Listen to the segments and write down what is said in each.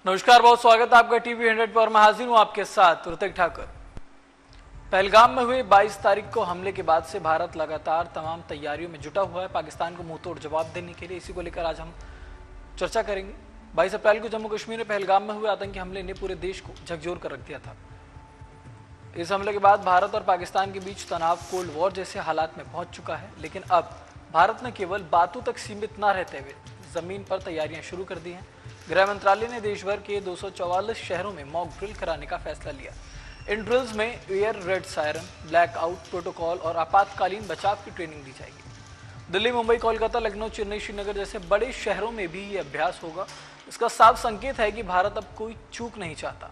नमस्कार, बहुत स्वागत है आपका टीवी 100 पर। मैं हाजिर हूं आपके साथ ऋतिक ठाकुर। पहलगाम में हुए 22 तारीख को हमले के बाद से भारत लगातार तमाम तैयारियों में जुटा हुआ है पाकिस्तान को मुंहतोड़ जवाब देने के लिए। इसी को लेकर आज हम चर्चा करेंगे। 22 अप्रैल को जम्मू कश्मीर में पहलगाम में हुए आतंकी हमले ने पूरे देश को झकझोर कर रख दिया था। इस हमले के बाद भारत और पाकिस्तान के बीच तनाव कोल्ड वॉर जैसे हालात में पहुंच चुका है। लेकिन अब भारत ने केवल बातों तक सीमित न रहते हुए जमीन पर तैयारियां शुरू कर दी हैं। गृह मंत्रालय ने देश भर के 244 शहरों में मॉक ड्रिल कराने का फैसला लिया। इन ड्रिल्स में air red siren, blackout protocol और आपातकालीन बचाव की ट्रेनिंग दी जाएगी। दिल्ली, मुंबई, कोलकाता, लखनऊ, चेन्नई, श्रीनगर जैसे बड़े शहरों में भी ये अभ्यास होगा। इसका साफ संकेत है कि भारत अब कोई चूक नहीं चाहता।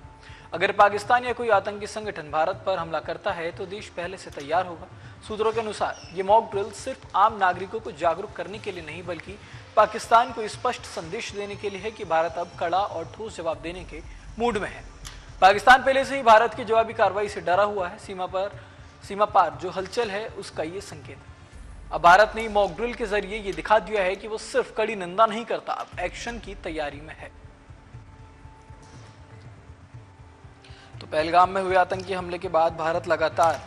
अगर पाकिस्तान या कोई आतंकी संगठन भारत पर हमला करता है तो देश पहले से तैयार होगा। सूत्रों के अनुसार ये मॉक ड्रिल सिर्फ आम नागरिकों को जागरूक करने के लिए नहीं, बल्कि पाकिस्तान को स्पष्ट संदेश देने के लिए है कि भारत अब कड़ा और ठोस जवाब देने के मूड में है। पाकिस्तान पहले से ही भारत की जवाबी कार्रवाई से डरा हुआ है। सीमा पार जो हलचल है उसका ये संकेत है। अब भारत ने मॉक ड्रिल के जरिए ये दिखा दिया है कि वो सिर्फ कड़ी निंदा नहीं करता, अब एक्शन की तैयारी में है। तो पहलगाम में हुए आतंकी हमले के बाद भारत लगातार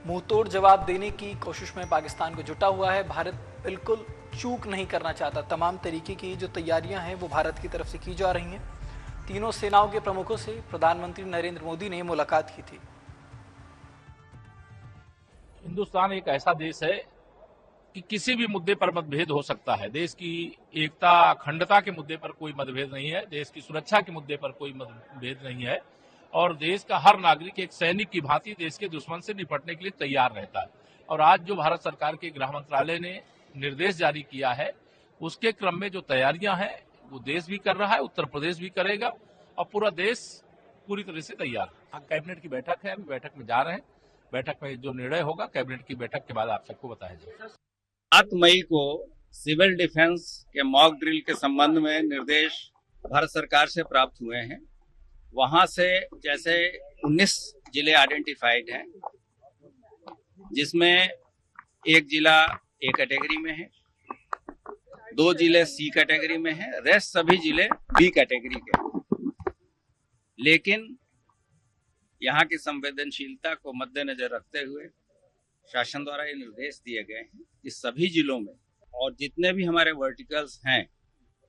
मुंहतोड़ जवाब देने की कोशिश में पाकिस्तान को जुटा हुआ है। भारत बिल्कुल चूक नहीं करना चाहता। तमाम तरीके की जो तैयारियां हैं वो भारत की तरफ से की जा रही हैं। तीनों सेनाओं के प्रमुखों से प्रधानमंत्री नरेंद्र मोदी ने मुलाकात की थी। हिंदुस्तान एक ऐसा देश है कि किसी भी मुद्दे पर मतभेद हो सकता है। देश की एकता, अखंडता के मुद्दे पर कोई मतभेद नहीं है। देश की सुरक्षा के मुद्दे पर कोई मतभेद नहीं है। और देश का हर नागरिक एक सैनिक की भांति देश के दुश्मन से निपटने के लिए तैयार रहता है। और आज जो भारत सरकार के गृह मंत्रालय ने निर्देश जारी किया है, उसके क्रम में जो तैयारियां हैं वो देश भी कर रहा है, उत्तर प्रदेश भी करेगा और पूरा देश पूरी तरह से तैयार है। कैबिनेट की बैठक है, अभी बैठक में जा रहे हैं। बैठक में जो निर्णय होगा कैबिनेट की बैठक के बाद आप सबको बताया जाएगा। 7 मई को सिविल डिफेंस के मॉक ड्रिल के संबंध में निर्देश भारत सरकार से प्राप्त हुए हैं। वहां से जैसे 19 जिले आइडेंटिफाइड हैं, जिसमें एक जिला ए कैटेगरी में है, 2 जिले सी कैटेगरी में है, रेस्ट सभी जिले बी कैटेगरी के हैं। लेकिन यहाँ की संवेदनशीलता को मद्देनजर रखते हुए शासन द्वारा ये निर्देश दिए गए हैं कि सभी जिलों में और जितने भी हमारे वर्टिकल्स हैं,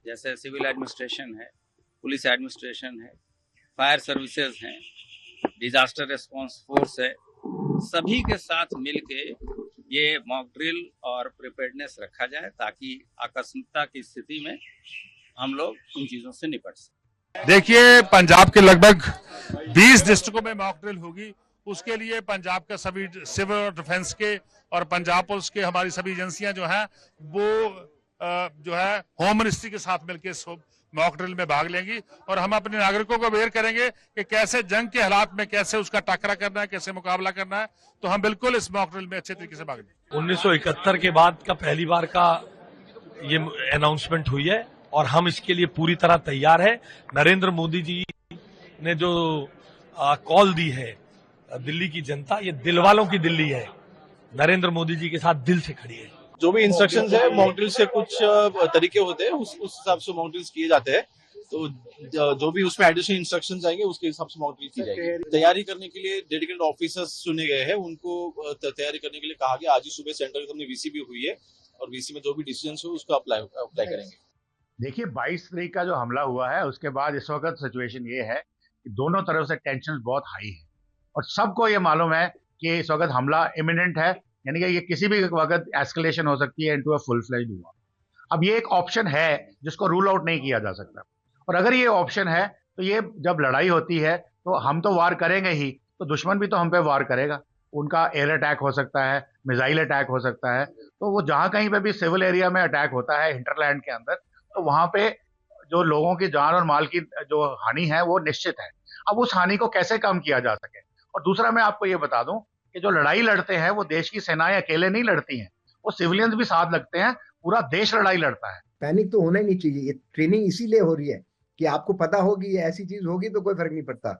जैसे सिविल एडमिनिस्ट्रेशन है, पुलिस एडमिनिस्ट्रेशन है, फायर सर्विसेज हैं, डिजास्टर रिस्पांस फोर्स है, सभी के साथ मिलके ये मॉक ड्रिल और प्रिपेयर्डनेस रखा जाए ताकि आकस्मिकता की स्थिति में हम लोग उन चीजों से निपट सकें। देखिए, पंजाब के लगभग 20 डिस्ट्रिक्टों में मॉक ड्रिल होगी। उसके लिए पंजाब के सभी सिविल डिफेंस के और पंजाब पुलिस के हमारी सभी एजेंसियां जो हैं वो जो है होम मिनिस्ट्री के साथ मिलकर मॉक ड्रिल में भाग लेंगी और हम अपने नागरिकों को अवेयर करेंगे कि कैसे जंग के हालात में कैसे उसका टाकरा करना है, कैसे मुकाबला करना है। तो हम बिल्कुल इस मॉक ड्रिल में अच्छे तरीके से भाग लेंगे। 1971 के बाद का पहली बार का ये अनाउंसमेंट हुई है और हम इसके लिए पूरी तरह तैयार है। नरेंद्र मोदी जी ने जो कॉल दी है, दिल्ली की जनता, ये दिल वालों की दिल्ली है। नरेंद्र मोदी जी के साथ दिल से खड़ी है। जो भी इंस्ट्रक्शंस है, मॉक ड्रिल से कुछ तरीके होते हैं, उस हिसाब से मॉक ड्रिल्स किए जाते हैं। तो जो भी उसमें एडिशनल इंस्ट्रक्शंस आएंगे उसके हिसाब से मॉक ड्रिल की जाएगी। तैयारी करने के लिए डेडिकेटेड ऑफिसर्स चुने गए हैं, उनको तैयारी करने के लिए कहा गया। आज ही सुबह सेंट्रल अपनी वीसी भी हुई है और वीसी में जो भी डिसीजन हो उसको अप्लाई करेंगे। देखिए, 22 तारीख का जो हमला हुआ है उसके बाद इस वक्त सिचुएशन ये है कि दोनों तरफ से टेंशन बहुत हाई है और सबको ये मालूम है कि इस वक्त हमला इमिनेंट है, यानी कि ये किसी भी वक्त एस्केलेशन हो सकती है into a full fledged war. अब ये एक ऑप्शन है जिसको रूल आउट नहीं किया जा सकता और अगर ये ऑप्शन है तो ये जब लड़ाई होती है तो हम तो वार करेंगे ही, तो दुश्मन भी तो हम पे वार करेगा। उनका एयर अटैक हो सकता है, मिसाइल अटैक हो सकता है। तो वो जहां कहीं पे भी सिविल एरिया में अटैक होता है हिंटरलैंड के अंदर, तो वहां पे जो लोगों की जान और माल की जो हानि है वो निश्चित है। अब उस हानि को कैसे कम किया जा सके। और दूसरा मैं आपको ये बता दूं कि जो लड़ाई लड़ते हैं वो देश की सेनाएं अकेले नहीं लड़ती हैं, वो सिविलियंस भी साथ लगते हैं, पूरा देश लड़ाई लड़ता है। पैनिक तो होना ही नहीं चाहिए। ये ट्रेनिंग इसीलिए हो रही है कि आपको पता होगी ये ऐसी चीज होगी तो कोई फर्क नहीं पड़ता।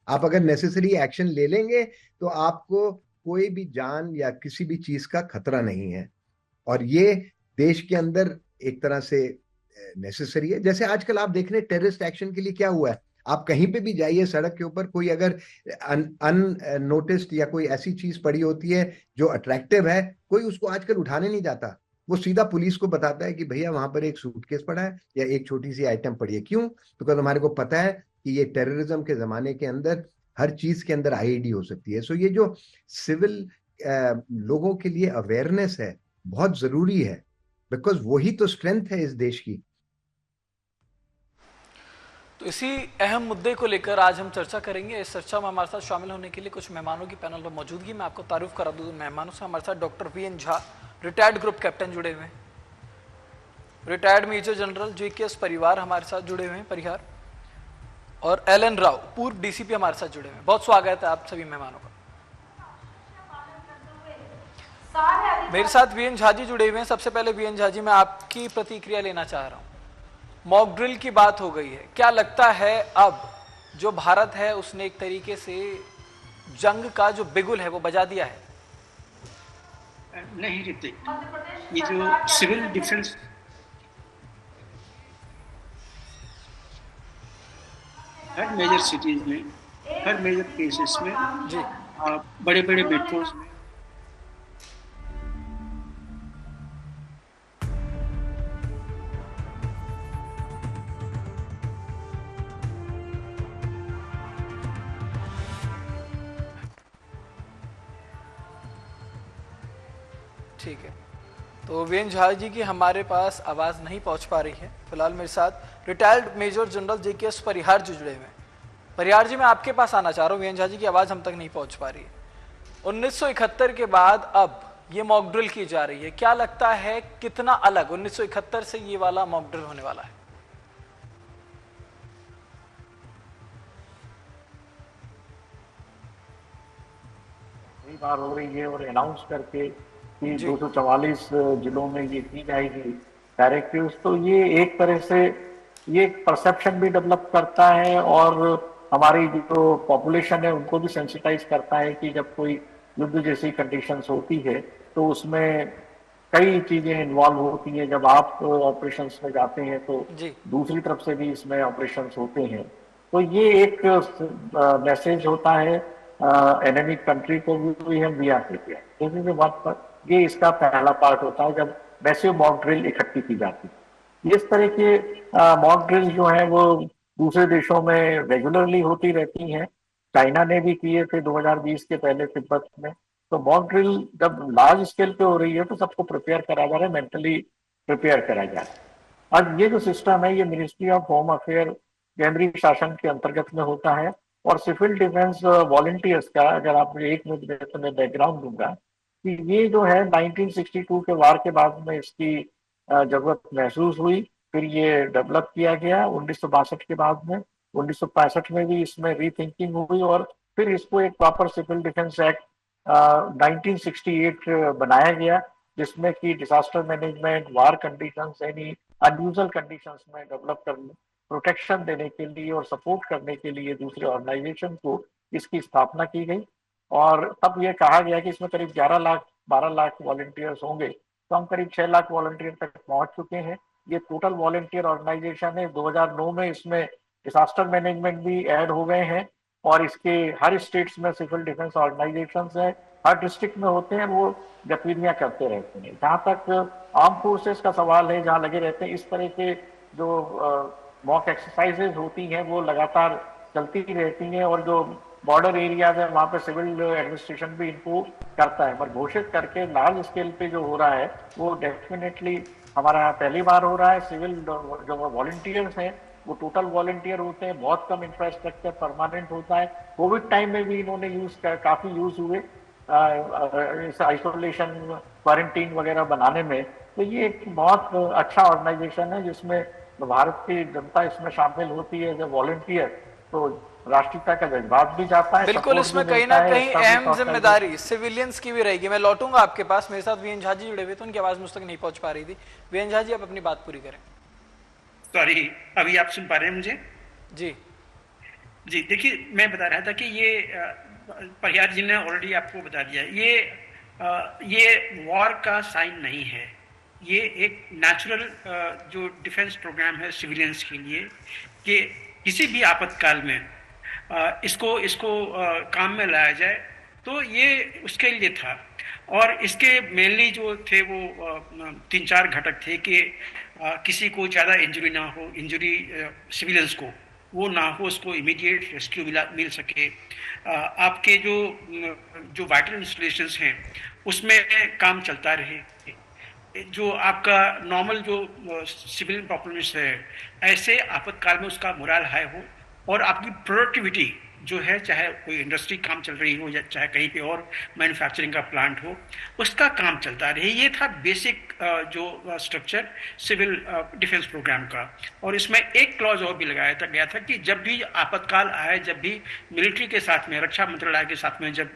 आप अगर नेसेसरी एक्शन ले लेंगे तो आपको कोई भी जान या किसी भी चीज का खतरा नहीं है। और ये देश के अंदर एक तरह से नेसेसरी है। जैसे आजकल आप देख रहे हैं टेररिस्ट एक्शन के लिए क्या हुआ है, आप कहीं पे भी जाइए सड़क के ऊपर, कोई अगर अननोटिस्ड या कोई ऐसी चीज पड़ी होती है जो अट्रैक्टिव है, कोई उसको आजकल उठाने नहीं जाता, वो सीधा पुलिस को बताता है कि भैया वहां पर एक सूटकेस पड़ा है या एक छोटी सी आइटम पड़ी है। क्यों? तो हमारे को पता है कि ये टेररिज्म के जमाने के अंदर हर चीज के अंदर आईईडी हो सकती है। सो ये जो सिविल लोगों के लिए अवेयरनेस है बहुत जरूरी है, बिकॉज वही तो स्ट्रेंथ है इस देश की। तो इसी अहम मुद्दे को लेकर आज हम चर्चा करेंगे। इस चर्चा में हमारे साथ शामिल होने के लिए कुछ मेहमानों की पैनल में मौजूदगी मैं आपको तारुफ करा दूं। मेहमानों से हमारे साथ doctor V N Jha, retired group captain जुड़े हुए हैं, रिटायर्ड मेजर जनरल जेकेएस परिवार हमारे साथ जुड़े हुए हैं परिहार, और एलन राव पूर्व डीसीपी हमारे साथ जुड़े हुए हैं। बहुत स्वागत है आप सभी मेहमानों का। मेरे साथ वीएन झा जी जुड़े हुए हैं। सबसे पहले वीएन झा जी, मैं आपकी प्रतिक्रिया लेना चाह रहा हूं। मॉक ड्रिल की बात हो गई है, क्या लगता है अब जो भारत है उसने एक तरीके से जंग का जो बिगुल है वो बजा दिया है? नहीं ऋतिक, ये जो सिविल डिफेंस हर मेजर सिटीज में, हर मेजर केसेस में जी, बड़े बड़े मेट्रोज में ठीक है। तो वीएन झा जी की हमारे पास आवाज नहीं पहुंच पा रही है। फिलहाल मेरे साथ रिटायर्ड मेजर जनरल जेकेएस परिहार जी जुड़े हुए हैं। परिहार जी, मैं आपके पास आना चाह रहा हूं। वीएन झा जी की आवाज हम तक नहीं पहुंच पा रही है। 1971 के बाद अब ये मॉक ड्रिल की जा रही है, क्या लगता है कितना अलग 1971 से ये वाला मॉक ड्रिल होने वाला है? कई बार हो रही है और अनाउंस करके कि 244 जिलों में ये की जाएगी डायरेक्टिव्स, तो ये एक तरह से ये परसेप्शन भी डेवलप करता है और हमारी जो पॉपुलेशन है उनको भी सेंसिटाइज करता है कि जब कोई युद्ध जैसी कंडीशंस होती है तो उसमें कई चीजें इन्वॉल्व होती हैं। जब आप ऑपरेशंस में जाते हैं तो दूसरी तरफ से भी इसमें ऑपरेशंस होते हैं, तो ये एक मैसेज होता है एनिमी कंट्री को भी हम दिया देते हैं। ये इसका पहला पार्ट होता है जब मैसिव मॉक ड्रिल इकट्ठी की जाती है। इस तरह के मॉक ड्रिल जो है वो दूसरे देशों में रेगुलरली होती रहती हैं। चाइना ने भी किए थे 2020 के पहले तिब्बत में। तो मॉक ड्रिल जब लार्ज स्केल पे हो रही है तो सबको प्रिपेयर करा जा रहा है, मेंटली प्रिपेयर करा जा रहा है। अब ये जो सिस्टम है ये मिनिस्ट्री ऑफ होम अफेयर केंद्रीय शासन के अंतर्गत में होता है और सिविल डिफेंस वॉलंटियर्स का, अगर आप एक मिनट में मैं बैकग्राउंड दूंगा कि ये जो है 1962 के वार के बाद में इसकी जरूरत महसूस हुई, फिर ये डेवलप किया गया 1962 के बाद में। 1965 में भी इसमें रीथिंकिंग हुई और फिर इसको एक प्रॉपर सिविल डिफेंस एक्ट 1968 बनाया गया, जिसमें कि डिजास्टर मैनेजमेंट, वार कंडीशंस, यानी अनयूजुअल कंडीशंस में डेवलप करने, प्रोटेक्शन देने के लिए और सपोर्ट करने के लिए दूसरे ऑर्गेनाइजेशन को इसकी स्थापना की गई। और तब ये कहा गया कि इसमें करीब 11 लाख 12 लाख वॉलंटियर्स होंगे, तो हम करीब 6 लाख वॉलंटियर तक पहुंच चुके हैं। ये टोटल वॉलंटियर ऑर्गेनाइजेशन है। 2009 में इसमें डिजास्टर मैनेजमेंट भी ऐड हो गए हैं और इसके हर स्टेट्स में सिविल डिफेंस ऑर्गेनाइजेशंस है, हर डिस्ट्रिक्ट में होते हैं, वो गतिविधियां करते रहते हैं। जहाँ तक आर्म फोर्सेस का सवाल है, जहाँ लगे रहते हैं, इस तरह के जो मॉक एक्सरसाइजेज होती हैं वो लगातार चलती रहती हैं और जो बॉर्डर एरियाज है वहाँ पे सिविल एडमिनिस्ट्रेशन भी इनको करता है, पर घोषित करके लार्ज स्केल पे जो हो रहा है वो डेफिनेटली हमारा यहाँ पहली बार हो रहा है। सिविल जो वॉलंटियर्स हैं वो टोटल वॉलंटियर होते हैं, बहुत कम इंफ्रास्ट्रक्चर परमानेंट होता है। कोविड टाइम में भी इन्होंने काफी यूज हुए आइसोलेशन, क्वारंटीन वगैरह बनाने में। तो ये एक बहुत अच्छा ऑर्गेनाइजेशन है जिसमें भारत की जनता इसमें शामिल होती है जब वॉलंटियर, तो राष्ट्रीयता का जज्बात भी जाता है। बिल्कुल, इसमें कहीं ना कहीं अहम जिम्मेदारी सिविलियंस की भी रहेगी। मैं लौटूंगा आपके पास, मेरे साथ वीएन झा जी जुड़े हुए थे, उनकी आवाज मुझ तक नहीं पहुंच पा रही थी। वीएन झा जी, आप अपनी बात पूरी करें। सॉरी, अभी आप सुन पा रहे हैं मुझे? जी जी, देखिए मैं बता रहा था कि ये परिहार जी ने ऑलरेडी आपको बता दिया, ये वॉर का साइन नहीं है। ये एक नेचुरल जो डिफेंस प्रोग्राम है सिविलियंस के लिए, कि किसी भी आपातकाल में इसको काम में लाया जाए, तो ये उसके लिए था। और इसके मेनली जो थे वो 3-4 घटक थे कि किसी को ज़्यादा इंजरी ना हो, इंजरी सिविलियंस को वो ना हो, उसको इमीडिएट रेस्क्यू मिल सके, आपके जो वाइटल इंस्टॉलेशंस हैं उसमें काम चलता रहे, जो आपका नॉर्मल जो सिविलियन पॉपुलेशन है ऐसे आपातकाल में उसका मोरल हाई हो, और आपकी प्रोडक्टिविटी जो है, चाहे कोई इंडस्ट्री काम चल रही हो या चाहे कहीं पे और मैन्युफैक्चरिंग का प्लांट हो, उसका काम चलता रहे। ये था बेसिक जो स्ट्रक्चर सिविल डिफेंस प्रोग्राम का। और इसमें एक क्लॉज और भी लगाया गया था कि जब भी आपातकाल आए, जब भी मिलिट्री के साथ में, रक्षा मंत्रालय के साथ में जब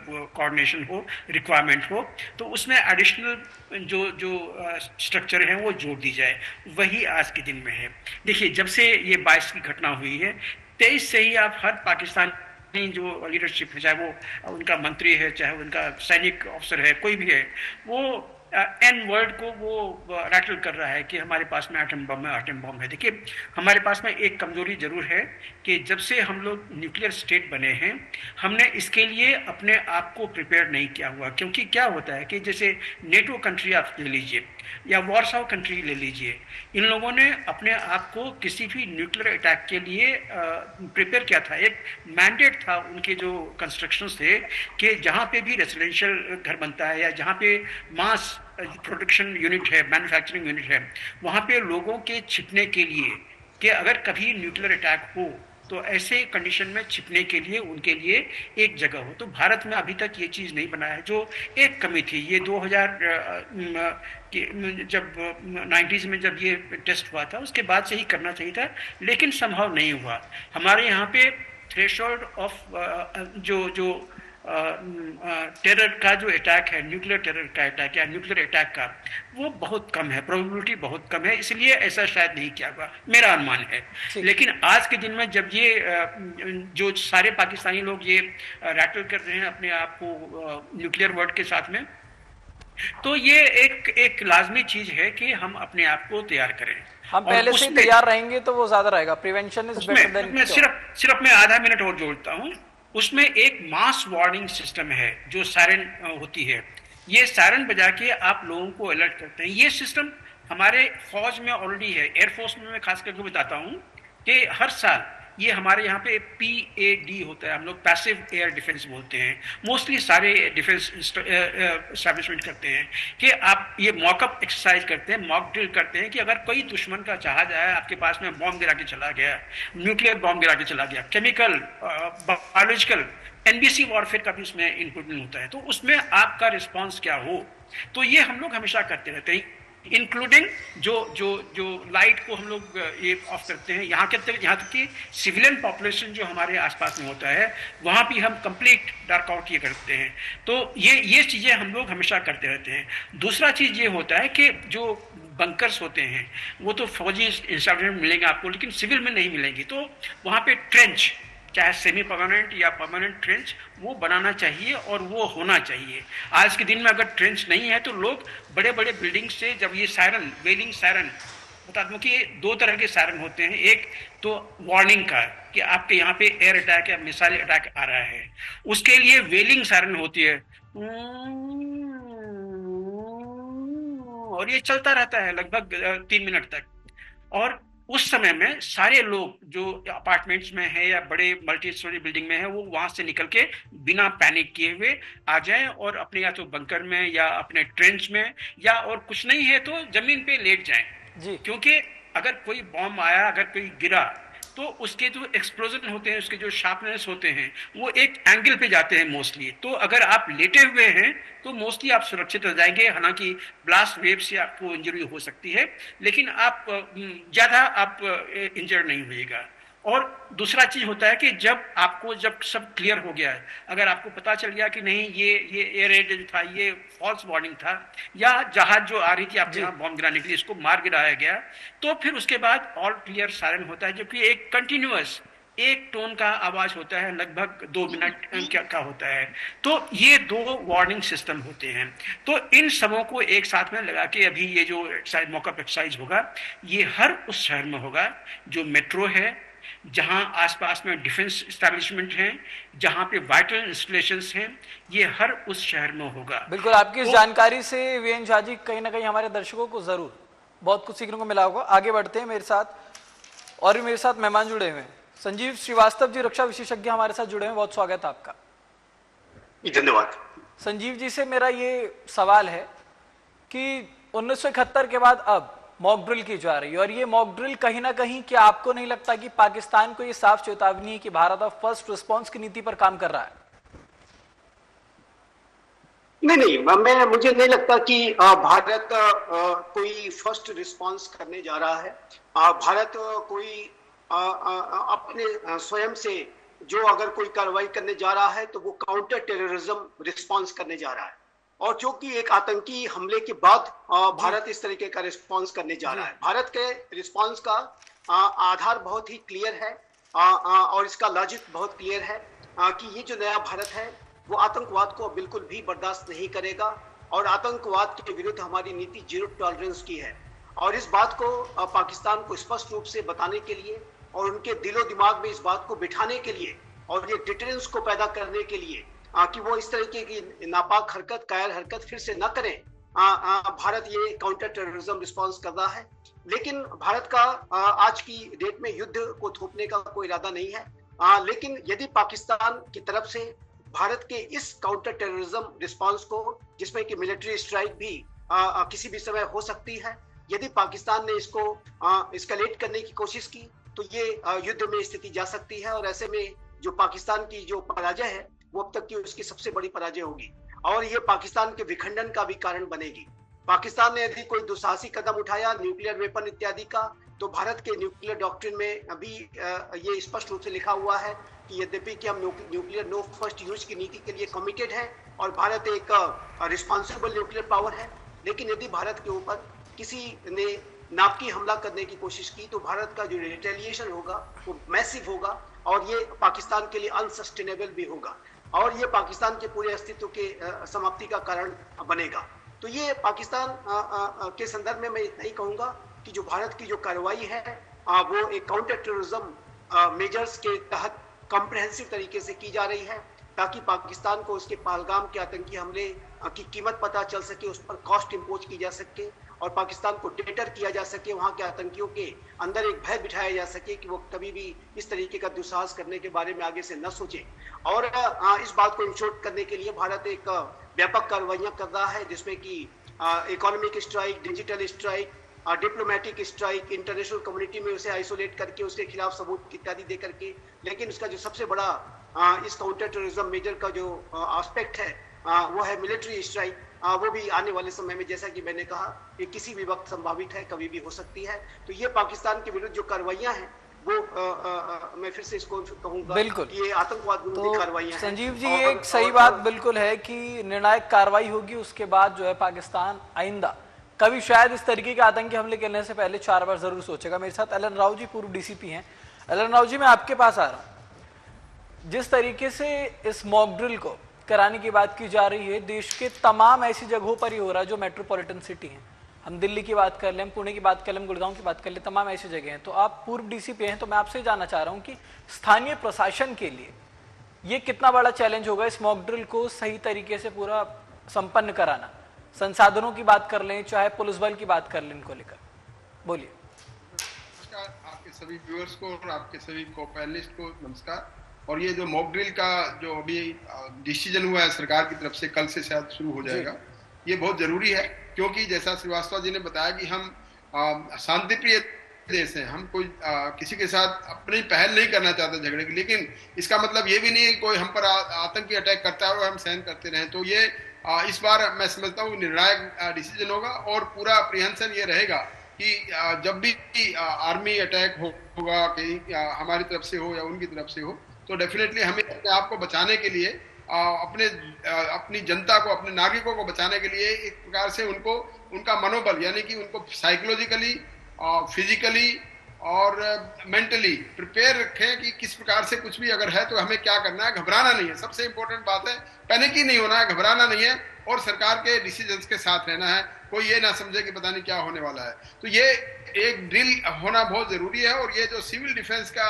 कोऑर्डिनेशन हो, रिक्वायरमेंट हो, तो उसमें एडिशनल जो स्ट्रक्चर है वो जोड़ दी जाए। वही आज के दिन में है। देखिए, जब से ये 22 की घटना हुई है, 23 से ही आप हर पाकिस्तानी जो लीडरशिप है, चाहे वो उनका मंत्री है, चाहे उनका सैनिक अफसर है, कोई भी है, वो एन वर्ड को वो रैटल कर रहा है कि हमारे पास में एटम बम है। देखिए, हमारे पास में एक कमजोरी जरूर है कि जब से हम लोग न्यूक्लियर स्टेट बने हैं, हमने इसके लिए अपने आप को प्रिपेयर नहीं किया हुआ। क्योंकि क्या होता है कि जैसे नेटो कंट्री आप ले लीजिए या वॉर्सो कंट्री ले लीजिए, इन लोगों ने अपने आप को किसी भी न्यूक्लियर अटैक के लिए प्रिपेयर किया था। एक मैंडेट था उनके जो कंस्ट्रक्शंस थे कि जहाँ पे भी रेसिडेंशियल घर बनता है या जहाँ पे मास प्रोडक्शन यूनिट है, मैन्युफैक्चरिंग यूनिट है, वहाँ पे लोगों के छिपने के लिए, कि अगर कभी न्यूक्लियर अटैक हो तो ऐसे कंडीशन में छिपने के लिए उनके लिए एक जगह हो। तो भारत में अभी तक ये चीज़ नहीं बना है, जो एक कमी थी। ये 2000 जब 90s में जब ये टेस्ट हुआ था, उसके बाद से ही करना चाहिए था, लेकिन संभव नहीं हुआ। हमारे यहाँ पे थ्रेशोल्ड ऑफ जो टेरर का जो अटैक है, न्यूक्लियर टेरर का अटैक या न्यूक्लियर अटैक का, वो बहुत कम है, प्रोबेबिलिटी बहुत कम है, इसलिए ऐसा शायद नहीं किया हुआ, मेरा अनुमान है। लेकिन आज के दिन में जब ये जो सारे पाकिस्तानी लोग ये रैटल कर रहे हैं अपने आप को न्यूक्लियर वर्ड के साथ में, तो ये एक लाजमी चीज है कि हम अपने आप को तैयार करें। हम पहले से तैयार रहेंगे तो वो ज्यादा रहेगा। Prevention is better than. सिर्फ मैं आधा मिनट और जोड़ता हूँ। उसमें एक मास वार्निंग सिस्टम है जो सायरन होती है। ये सायरन बजा के आप लोगों को अलर्ट करते हैं। ये सिस्टम हमारे फौज में ऑलरेडी है। एयरफोर्स में मैं खास करके बताता हूँ कि हर साल ये हमारे यहाँ पे PAD होता है, हम लोग पैसिव एयर डिफेंस बोलते हैं। मोस्टली सारे डिफेंस एस्टैब्लिशमेंट करते हैं कि आप ये मॉकअप एक्सरसाइज करते हैं, मॉक ड्रिल करते हैं कि अगर कोई दुश्मन का जहाज आया, आपके पास में बॉम्ब गिरा के चला गया, न्यूक्लियर बॉम्ब गिरा के चला गया, केमिकल, बायोलॉजिकल, NBC वॉरफेयर का भी उसमें इंक्लूडिंग होता है, तो उसमें आपका रिस्पॉन्स क्या हो। तो ये हम लोग हमेशा करते रहते हैं, इंक्लूडिंग जो लाइट को हम लोग ये ऑफ करते हैं। यहाँ तक कि सिविलियन पॉपुलेशन जो हमारे आसपास में होता है, वहाँ भी हम कंप्लीट डार्क आउट ये करते हैं। तो ये चीज़ें हम लोग हमेशा करते रहते हैं। दूसरा चीज़ ये होता है कि जो बंकर्स होते हैं वो तो फौजी इंस्टालेशन में मिलेंगे आपको, लेकिन सिविल में नहीं मिलेंगी। तो वहाँ पे ट्रेंच, चाहे सेमी परमानेंट या परमानेंट ट्रेंच, वो बनाना चाहिए और वो होना चाहिए। आज के दिन में अगर ट्रेंच नहीं है तो लोग बड़े बड़े बिल्डिंग से जब ये सायरन, वेलिंग सायरन, बता दूं कि 2 तरह के सायरन होते हैं। एक तो वार्निंग का कि आपके यहाँ पे एयर अटैक या मिसाइल अटैक आ रहा है, उसके लिए वेलिंग सायरन होती है और ये चलता रहता है लगभग 3 मिनट तक। और उस समय में सारे लोग जो अपार्टमेंट्स में है या बड़े मल्टी स्टोरी बिल्डिंग में है, वो वहां से निकल के बिना पैनिक किए हुए आ जाएं और अपने या तो बंकर में या अपने ट्रेंच में या और कुछ नहीं है तो जमीन पे लेट जाएं जी। क्योंकि अगर कोई बॉम्ब आया, अगर कोई गिरा, तो उसके जो एक्सप्लोजन होते हैं, उसके जो शार्पनेस होते हैं, वो एक एंगल पे जाते हैं मोस्टली। तो अगर आप लेटे हुए हैं तो मोस्टली आप सुरक्षित हो जाएंगे। हालांकि ब्लास्ट वेव से आपको इंजरी हो सकती है, लेकिन आप ज्यादा आप इंजर्ड नहीं होइएगा। और दूसरा चीज होता है कि जब सब क्लियर हो गया है, अगर आपको पता चल गया कि नहीं ये एयर रेड था, ये फॉल्स वार्निंग था, या जहाज जो आ रही थी आपके यहाँ बॉम्ब गिराने के लिए, इसको मार गिराया गया, तो फिर उसके बाद ऑल क्लियर सायरन होता है, जो कि एक कंटिन्यूअस एक टोन का आवाज होता है, लगभग 2 मिनट का होता है। तो ये 2 वार्निंग सिस्टम होते हैं। तो इन सबों को एक साथ में लगा के अभी ये जो मॉकअप एक्सरसाइज होगा, ये हर उस शहर में होगा जो मेट्रो है, जहां आसपास में डिफेंस एस्टैब्लिशमेंट हैं, जहां पे वाइटल इंस्टॉलेशंस हैं, ये हर उस शहर में होगा। बिल्कुल, आपकी इस जानकारी से वीएन झा जी कहीं ना कहीं हमारे दर्शकों को जरूर बहुत कुछ सीखने को मिला होगा। आगे बढ़ते हैं, मेरे साथ और भी मेरे साथ मेहमान जुड़े हुए हैं। संजीव श्रीवास्तव जी, रक्षा विशेषज्ञ, हमारे साथ जुड़े हैं, बहुत स्वागत है आपका। धन्यवाद। संजीव जी से मेरा ये सवाल है कि 1971 के बाद अब मॉक ड्रिल की जा रही है, और ये मॉक ड्रिल कहीं ना कहीं, क्या आपको नहीं लगता कि पाकिस्तान को ये साफ चेतावनी है कि भारत अब फर्स्ट रिस्पांस की नीति पर काम कर रहा है? नहीं, मुझे नहीं लगता कि भारत कोई फर्स्ट रिस्पांस करने जा रहा है। भारत कोई अपने स्वयं से जो अगर कोई कार्रवाई करने जा रहा है तो वो काउंटर टेररिज्म रिस्पांस करने जा रहा है, और जो कि एक आतंकी हमले के बाद भारत इस तरीके का रिस्पांस करने जा रहा है। भारत के रिस्पांस का आधार बहुत ही क्लियर है, और इसका लॉजिक बहुत क्लियर है कि ये जो नया भारत है वो आतंकवाद को बिल्कुल भी बर्दाश्त नहीं करेगा, और आतंकवाद के विरुद्ध हमारी नीति जीरो टॉलरेंस की है। और इस बात को पाकिस्तान को स्पष्ट रूप से बताने के लिए और उनके दिलो दिमाग में इस बात को बिठाने के लिए और ये डिटरेंस को पैदा करने के लिए कि वो इस तरीके की नापाक हरकत, कायर हरकत फिर से न करें, भारत ये काउंटर टेररिज्म रिस्पांस कर रहा है। लेकिन भारत का आज की डेट में युद्ध को थोपने का कोई इरादा नहीं है। लेकिन यदि पाकिस्तान की तरफ से भारत के इस काउंटर टेररिज्म रिस्पांस को, जिसमें कि मिलिट्री स्ट्राइक भी किसी भी समय हो सकती है, यदि पाकिस्तान ने इसको एस्केलेट करने की कोशिश की तो ये युद्ध में स्थिति जा सकती है, और ऐसे में जो पाकिस्तान की जो पराजय है वो अब तक की उसकी सबसे बड़ी पराजय होगी, और ये पाकिस्तान के विखंडन का भी कारण बनेगी। पाकिस्तान ने यदि कोई दुस्साहसी कदम उठाया न्यूक्लियर वेपन इत्यादि का, तो भारत के न्यूक्लियर डॉक्ट्रिन में अभी ये स्पष्ट रूप से लिखा हुआ है कि यद्यपि कि हम न्यूक्लियर नो फर्स्ट यूज की नीति के लिए कमिटेड है और भारत एक रिस्पॉन्सिबल न्यूक्लियर पावर है, लेकिन यदि भारत के ऊपर किसी ने नापकी हमला करने की कोशिश की तो भारत का जो रिटेलिएशन होगा वो मैसिव होगा, और ये पाकिस्तान के लिए अनसस्टेनेबल भी होगा, और ये पाकिस्तान के पूरे अस्तित्व के समाप्ति का कारण बनेगा। तो ये पाकिस्तान के संदर्भ में मैं इतना ही कहूंगा कि जो भारत की जो कार्रवाई है वो एक काउंटर टेररिज्म मेजर्स के तहत कॉम्प्रिहेंसिव तरीके से की जा रही है, ताकि पाकिस्तान को उसके पहलगाम के आतंकी हमले की कीमत पता चल सके, उस पर कॉस्ट इम्पोज की जा सके, और पाकिस्तान को डेटर किया जा सके, वहां के आतंकियों के अंदर एक भय बिठाया जा सके कि वो कभी भी इस तरीके का दुस्साहस करने के बारे में आगे से न सोचे। और इस बात को इंश्योर करने के लिए भारत एक व्यापक कार्रवाइयां कर रहा है, जिसमें कि economic strike, digital strike, diplomatic strike, international community में उसे आइसोलेट करके उसके खिलाफ सबूत इत्यादि दे करके। लेकिन उसका जो सबसे बड़ा इस काउंटर टेररिज्म मेजर का जो एस्पेक्ट है वो है मिलिट्री स्ट्राइक। वो भी आने वाले समय में, जैसा कि मैंने कहा, ये किसी भी वक्त संभावित है, कभी भी हो सकती है। तो ये पाकिस्तान के विरुद्ध जो कार्रवाइयां हैं वो मैं फिर से इसको कहूंगा बिल्कुल कि ये आतंकवाद विरोधी कार्रवाइयां हैं। संजीव जी, एक सही बात बिल्कुल है कि निर्णायक कार्रवाई होगी, उसके बाद जो है पाकिस्तान आइंदा कभी शायद इस तरीके के आतंकी हमले करने से पहले 4 बार जरूर सोचेगा। मेरे साथ एलन राव जी, पूर्व डीसीपी हैं। एलन राव जी, मैं आपके पास आ रहा हूं। जिस तरीके से इस मॉक ड्रिल को कराने की बात की जा रही है, देश के तमाम ऐसी जगहों पर ही हो रहा है जो मेट्रोपॉलिटन सिटी हैं। हम दिल्ली की बात कर लें, हम पुणे की बात कर लें, हम गुड़गांव की बात कर लें, तमाम ऐसी जगह हैं। तो आप पूर्व डीसीपी हैं, तो मैं आपसे जानना चाह रहा हूं कि स्थानीय प्रशासन के लिए ये कितना बड़ा चैलेंज होगा इस मॉक ड्रिल को सही तरीके से पूरा संपन्न कराना। संसाधनों की बात कर लें, चाहे पुलिस बल की बात कर लें, इनको लेकर बोलिए। नमस्कार आपके सभी व्यूअर्स को और आपके सभी को-पैनलिस्ट को नमस्कार। और ये जो मॉक ड्रिल का जो अभी डिसीजन हुआ है सरकार की तरफ से, कल से शायद शुरू हो जाएगा, ये बहुत जरूरी है, क्योंकि जैसा श्रीवास्तव जी ने बताया कि हम शांतिप्रिय देश हैं, हम कोई किसी के साथ अपनी पहल नहीं करना चाहते झगड़े की, लेकिन इसका मतलब ये भी नहीं है कि कोई हम पर आतंकी अटैक करता है और हम सहन करते रहें। तो ये इस बार मैं समझता हूँ निर्णायक डिसीजन होगा, और पूरा अप्रीहेंशन ये रहेगा कि जब भी आर्मी अटैक होगा, कहीं हमारी तरफ से हो या उनकी तरफ से हो, तो डेफिनेटली हमें अपने आप को बचाने के लिए, अपनी जनता को, अपने नागरिकों को बचाने के लिए एक प्रकार से उनका मनोबल, यानी कि उनको साइकोलॉजिकली, फिजिकली और मेंटली प्रिपेयर रखें कि किस प्रकार से कुछ भी अगर है तो हमें क्या करना है। घबराना नहीं है, सबसे इंपॉर्टेंट बात है। पैनिक ही नहीं होना है, घबराना नहीं है और सरकार के डिसीजंस के साथ रहना है। कोई ये ना समझे कि पता नहीं क्या होने वाला है। तो ये एक ड्रिल होना बहुत जरूरी है और ये जो सिविल डिफेंस का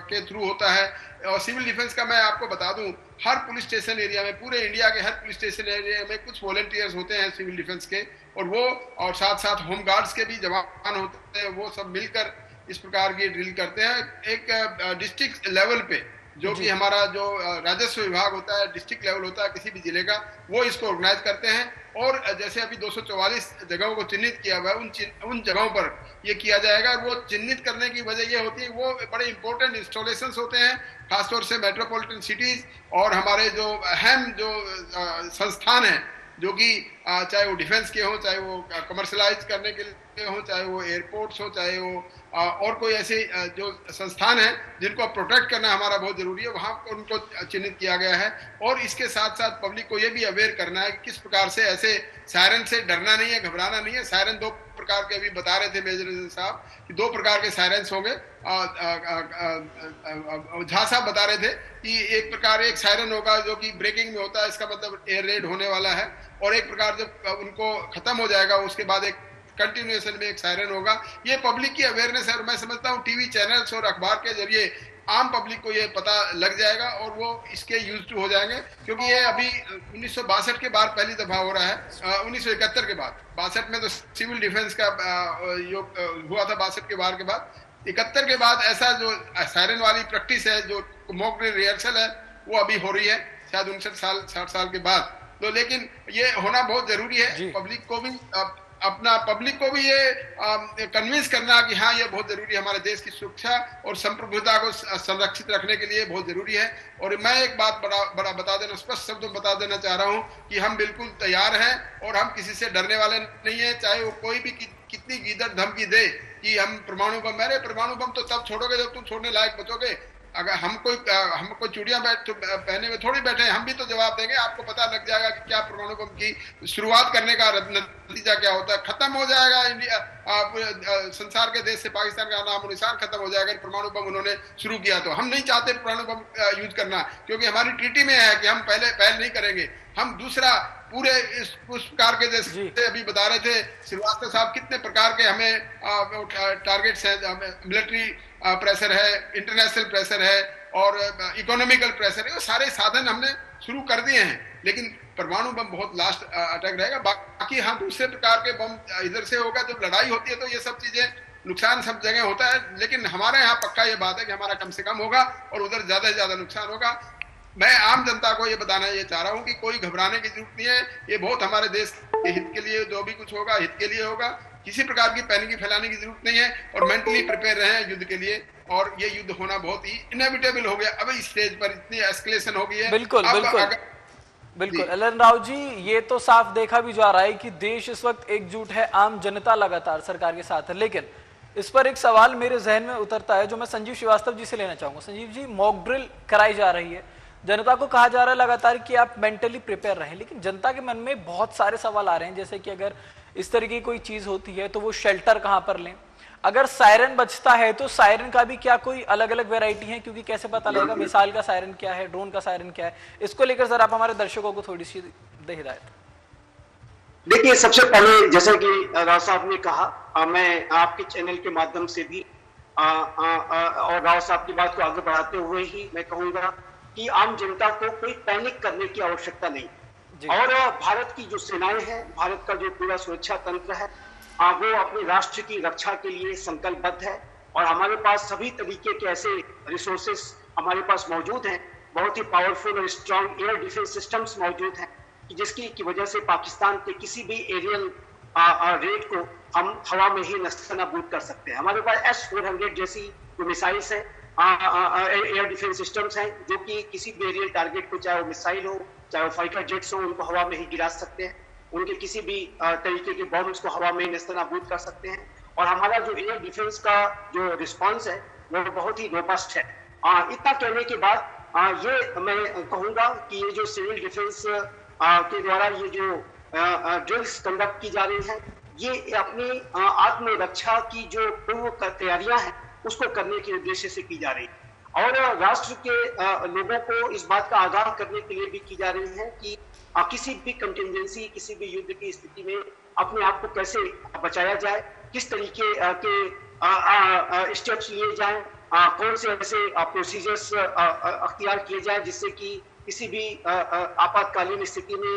के थ्रू होता है, और सिविल डिफेंस का मैं आपको बता दूं, हर पुलिस स्टेशन एरिया में, पूरे इंडिया के हर पुलिस स्टेशन एरिया में कुछ वॉलंटियर्स होते हैं सिविल डिफेंस के, और वो और साथ साथ होम गार्ड्स के भी जवान होते हैं। वो सब मिलकर इस प्रकार की ड्रिल करते हैं। एक डिस्ट्रिक्ट लेवल पे जो कि हमारा जो राजस्व विभाग होता है, डिस्ट्रिक्ट लेवल होता है किसी भी जिले का, वो इसको ऑर्गेनाइज करते हैं। और जैसे अभी 244 जगहों को चिन्हित किया हुआ है, उन जगहों पर ये किया जाएगा। वो चिन्हित करने की वजह ये होती है, वो बड़े इंपॉर्टेंट इंस्टॉलेशंस होते हैं, खासतौर से मेट्रोपॉलिटन सिटीज और हमारे जो अहम जो संस्थान हैं, जो कि चाहे वो डिफेंस के हों, चाहे वो कमर्शलाइज करने के लिए हों, चाहे वो एयरपोर्ट्स हो, चाहे वो और कोई ऐसे जो संस्थान हैं जिनको प्रोटेक्ट करना हमारा बहुत जरूरी है, वहां उनको चिन्हित किया गया है। और इसके साथ साथ पब्लिक को ये भी अवेयर करना है कि किस प्रकार से ऐसे सायरन से डरना नहीं है, घबराना नहीं है। सायरन दो प्रकार के अभी बता रहे थे मेजर साहब कि दो प्रकार के सायरन्स होंगे। झा साहब बता रहे थे कि एक प्रकार एक सायरन होगा जो कि ब्रेकिंग में होता है, इसका मतलब एयर रेड होने वाला है, और एक प्रकार जब उनको खत्म हो जाएगा उसके बाद एक कंटिन्यूएशन में एक सायरन होगा। ये पब्लिक की अवेयरनेस है और मैं समझता हूँ टीवी चैनल्स और अखबार के जरिए आम पब्लिक को ये पता लग जाएगा और वो इसके यूज टू हो जाएंगे, क्योंकि ये अभी 1962 के बाद पहली दफा हो रहा है। 1971 के बाद, 62 में तो सिविल डिफेंस का हुआ था, 62 के बार के बाद। 71 के बाद ऐसा जो सायरन वाली प्रैक्टिस है, जो मॉक ड्रिल रिहर्सल है, वो अभी हो रही है, शायद 59 साल के बाद। तो लेकिन ये होना बहुत जरूरी है। पब्लिक को भी पब्लिक को भी ये कन्विंस करना कि हाँ ये बहुत जरूरी है, हमारे देश की सुरक्षा और संप्रभुता को संरक्षित रखने के लिए बहुत जरूरी है। और मैं एक बात बड़ा बता देना, स्पष्ट शब्दों में बता देना चाह रहा हूँ कि हम बिल्कुल तैयार हैं और हम किसी से डरने वाले नहीं है, चाहे वो कोई भी कितनी गीदड़ धमकी दे कि हम परमाणु बम, अरे परमाणु बम तो तब छोड़ोगे जब तुम छोड़ने लायक बचोगे। अगर हम कोई चूड़ियां पहने हुए थोड़ी बैठे हैं, हम भी तो जवाब देंगे। आपको पता लग जाएगा कि क्या परमाणु बम की शुरुआत करने का नतीजा क्या होता है। खत्म हो जाएगा इंडिया, संसार के देश से पाकिस्तान का नाम निशान खत्म हो जाएगा। परमाणु बम उन्होंने शुरू किया तो हम नहीं चाहते परमाणु बम यूज करना, क्योंकि हमारी ट्रीटी में है कि हम पहल नहीं करेंगे। हम दूसरा पूरे उस प्रकार के, जैसे अभी बता रहे थे श्रीवास्तव साहब, कितने प्रकार के हमें टारगेट्स हैं। मिलिट्री प्रेशर है, इंटरनेशनल प्रेशर है और इकोनॉमिकल प्रेशर है, वो सारे साधन हमने शुरू कर दिए हैं। लेकिन परमाणु बम बहुत लास्ट अटैक रहेगा। बाकी हाँ दूसरे प्रकार के बम इधर से होगा। जब लड़ाई होती है तो ये सब चीजें, नुकसान सब जगह होता है, लेकिन हमारे यहाँ पक्का ये बात है कि हमारा कम से कम होगा और उधर ज्यादा से ज्यादा नुकसान होगा। मैं आम जनता को ये बताना ये चाह रहा हूँ कि कोई घबराने की जरूरत नहीं है। ये बहुत हमारे देश के हित के लिए, जो भी कुछ होगा हित के लिए होगा। किसी प्रकार की पैनिक फैलाने की जरूरत नहीं है और मेंटली प्रिपेयर रहें युद्ध के लिए। और ये युद्ध होना बहुत ही इनएविटेबल हो गया। अब इस स्टेज पर इतनी एस्केलेशन हो गई है। बिल्कुल एलन राव जी, ये तो साफ देखा भी जा रहा है कि देश इस वक्त एकजुट है, आम जनता लगातार सरकार के साथ है। लेकिन इस पर एक सवाल मेरे जहन में उतरता है जो मैं संजीव श्रीवास्तव जी से लेना चाहूंगा। संजीव जी, मॉक ड्रिल कराई जा रही है, जनता को कहा जा रहा है लगातार कि आप मेंटली प्रिपेयर रहें, लेकिन जनता के मन में बहुत सारे सवाल आ रहे हैं, जैसे कि अगर इस तरह की कोई चीज होती है तो वो शेल्टर कहां पर लें। अगर सायरन बजता है तो सायरन का भी क्या कोई अलग अलग वैरायटी है, क्योंकि कैसे पता लगेगा मिसाइल का सायरन क्या है, ड्रोन का सायरन क्या है। इसको लेकर सर आप हमारे दर्शकों को थोड़ी सी दे हिदायत। देखिए, सबसे पहले जैसा कि राव साहब ने कहा, मैं आपके चैनल के माध्यम से भी और राव साहब की बात को आगे बढ़ाते हुए ही मैं कहूंगा कि आम जनता को कोई पैनिक करने की आवश्यकता नहीं। और भारत की जो सेनाएं हैं, भारत का जो पूरा सुरक्षा तंत्र है, वो अपने राष्ट्र की रक्षा के लिए संकल्पबद्ध है। और हमारे पास सभी तरीके के ऐसे रिसोर्सेस हमारे पास मौजूद हैं, बहुत ही पावरफुल और स्ट्रॉन्ग एयर डिफेंस सिस्टम्स मौजूद हैं, जिसकी वजह से पाकिस्तान के किसी भी एरियल रेड को हम हवा में ही नस्तानाबूद कर सकते हैं। हमारे पास S-400 जैसी जो मिसाइल्स हैं, एयर डिफेंस सिस्टम्स हैं, जो कि किसी भी एरियल टारगेट को, चाहे वो मिसाइल हो, चाहे वो फाइटर जेट्स हो, उनको हवा में ही गिरा सकते हैं। उनके किसी भी तरीके के बॉम्ब्स को हवा में ही नस्तानाबूद कर सकते हैं। और हमारा जो एयर डिफेंस का जो रिस्पांस है वो बहुत ही रोबस्ट है। इतना कहने के बाद ये मैं कहूंगा कि ये जो सिविल डिफेंस के द्वारा ये जो ड्रिल्स कंडक्ट की जा रही हैं, ये अपनी आत्मरक्षा की जो पूर्व तैयारियां हैं उसको करने के उद्देश्य से की जा रही है। और राष्ट्र के लोगों को इस बात का आगाह करने के लिए भी की जा रही है कि किसी भी कंटिजेंसी, किसी भी युद्ध की स्थिति में अपने आप को कैसे बचाया जाए, किस तरीके के स्टेप्स लिए जाएं, कौन से ऐसे प्रोसीजर्स अख्तियार किए जाए जिससे कि किसी भी आपातकालीन स्थिति में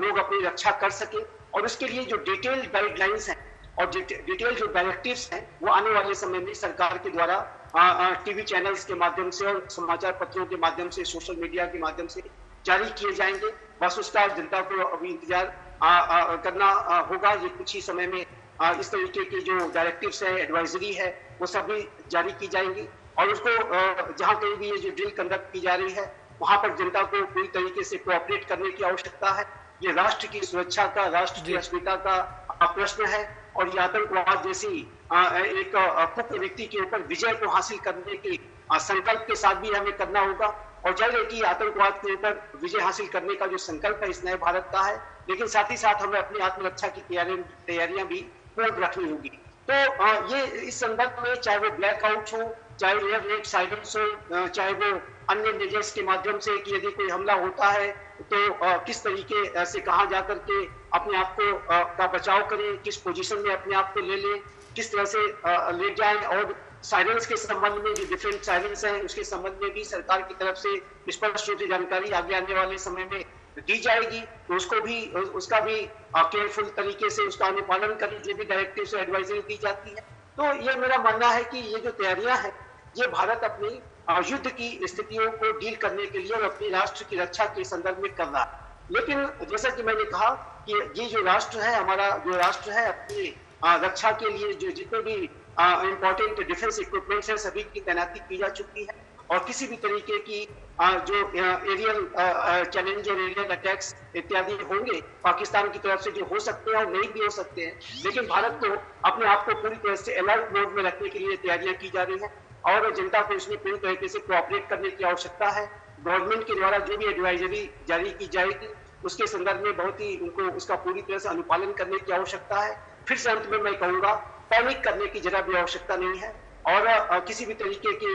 लोग अपनी रक्षा कर सके। और उसके लिए जो डिटेल्ड गाइडलाइंस हैं और डिटेल जो डायरेक्टिव्स हैं वो आने वाले समय में सरकार के द्वारा टीवी चैनल्स के माध्यम से और समाचार पत्रों के माध्यम से, सोशल मीडिया के माध्यम से जारी किए जाएंगे। बस उसका जनता को अभी इंतजार करना होगा। ये कुछ ही समय में इस तरीके की जो डायरेक्टिव्स है, एडवाइजरी है, वो सभी जारी की जाएंगी। और उसको जहां कहीं भी ये जो ड्रिल कंडक्ट की जा रही है वहां पर जनता को पूरी तरीके से कोऑपरेट करने की आवश्यकता है। ये राष्ट्र की सुरक्षा का, राष्ट्र की अस्मिता का प्रश्न है। और ये आतंकवाद जैसी एक कुख्यात व्यक्ति के ऊपर विजय को हासिल करने के संकल्प के साथ भी हमें करना होगा। और जाहिर है कि आतंकवाद के ऊपर विजय हासिल करने का जो संकल्प है इस नए भारत का है, लेकिन साथ ही साथ हमें अपनी आत्मरक्षा की तैयारियां भी पूर्ण रखनी होगी। तो ये इस संदर्भ में चाहे वो ब्लैकआउट हो, चाहे एयर रेड साइलेंस हो, चाहे वो अन्य मेजर्स के माध्यम से कि यदि कोई हमला होता है तो किस तरीके से कहाँ जाकर के अपने आप को का बचाव करें, किस पोजीशन में अपने आप को ले लें, किस तरह से ले जाएं। और साइलेंस के संबंध में जो डिफरेंट साइलेंस है उसके संबंध में भी सरकार की तरफ से स्पष्ट रूप से जानकारी आगे आने वाले समय में दी जाएगी। तो उसका भी केयरफुल तरीके से उसका अनुपालन करें जो भी डायरेक्टिव से एडवाइजरी दी जाती है। तो ये मेरा मानना है कि ये जो तैयारियां हैं ये भारत अपनी युद्ध की स्थितियों को डील करने के लिए और अपनी राष्ट्र की रक्षा के संदर्भ में कर रहा है। लेकिन जैसा कि मैंने कहा कि ये जो राष्ट्र है, हमारा जो राष्ट्र है, अपनी रक्षा के लिए जो जितने भी इम्पोर्टेंट डिफेंस इक्विपमेंट्स हैं सभी की तैनाती की जा चुकी है। और किसी भी तरीके की जो एरियल चैलेंज और एरियल अटैक्स इत्यादि होंगे पाकिस्तान की तरफ से जो हो सकते हैं और नहीं भी हो सकते हैं, लेकिन भारत को अपने आप को पूरी तरह से अलर्ट मोड में रखने के लिए तैयारियां की जा रही हैं और जनता को इसमें पूरी तरीके से कोऑपरेट करने की आवश्यकता है। गवर्नमेंट के द्वारा जो भी एडवाइजरी जारी की जाएगी उसके संदर्भ में बहुत ही उनको उसका पूरी तरह से अनुपालन करने की आवश्यकता है। फिर से अंत में मैं कहूंगा, पैनिक करने की जरा भी आवश्यकता नहीं है और किसी भी तरीके की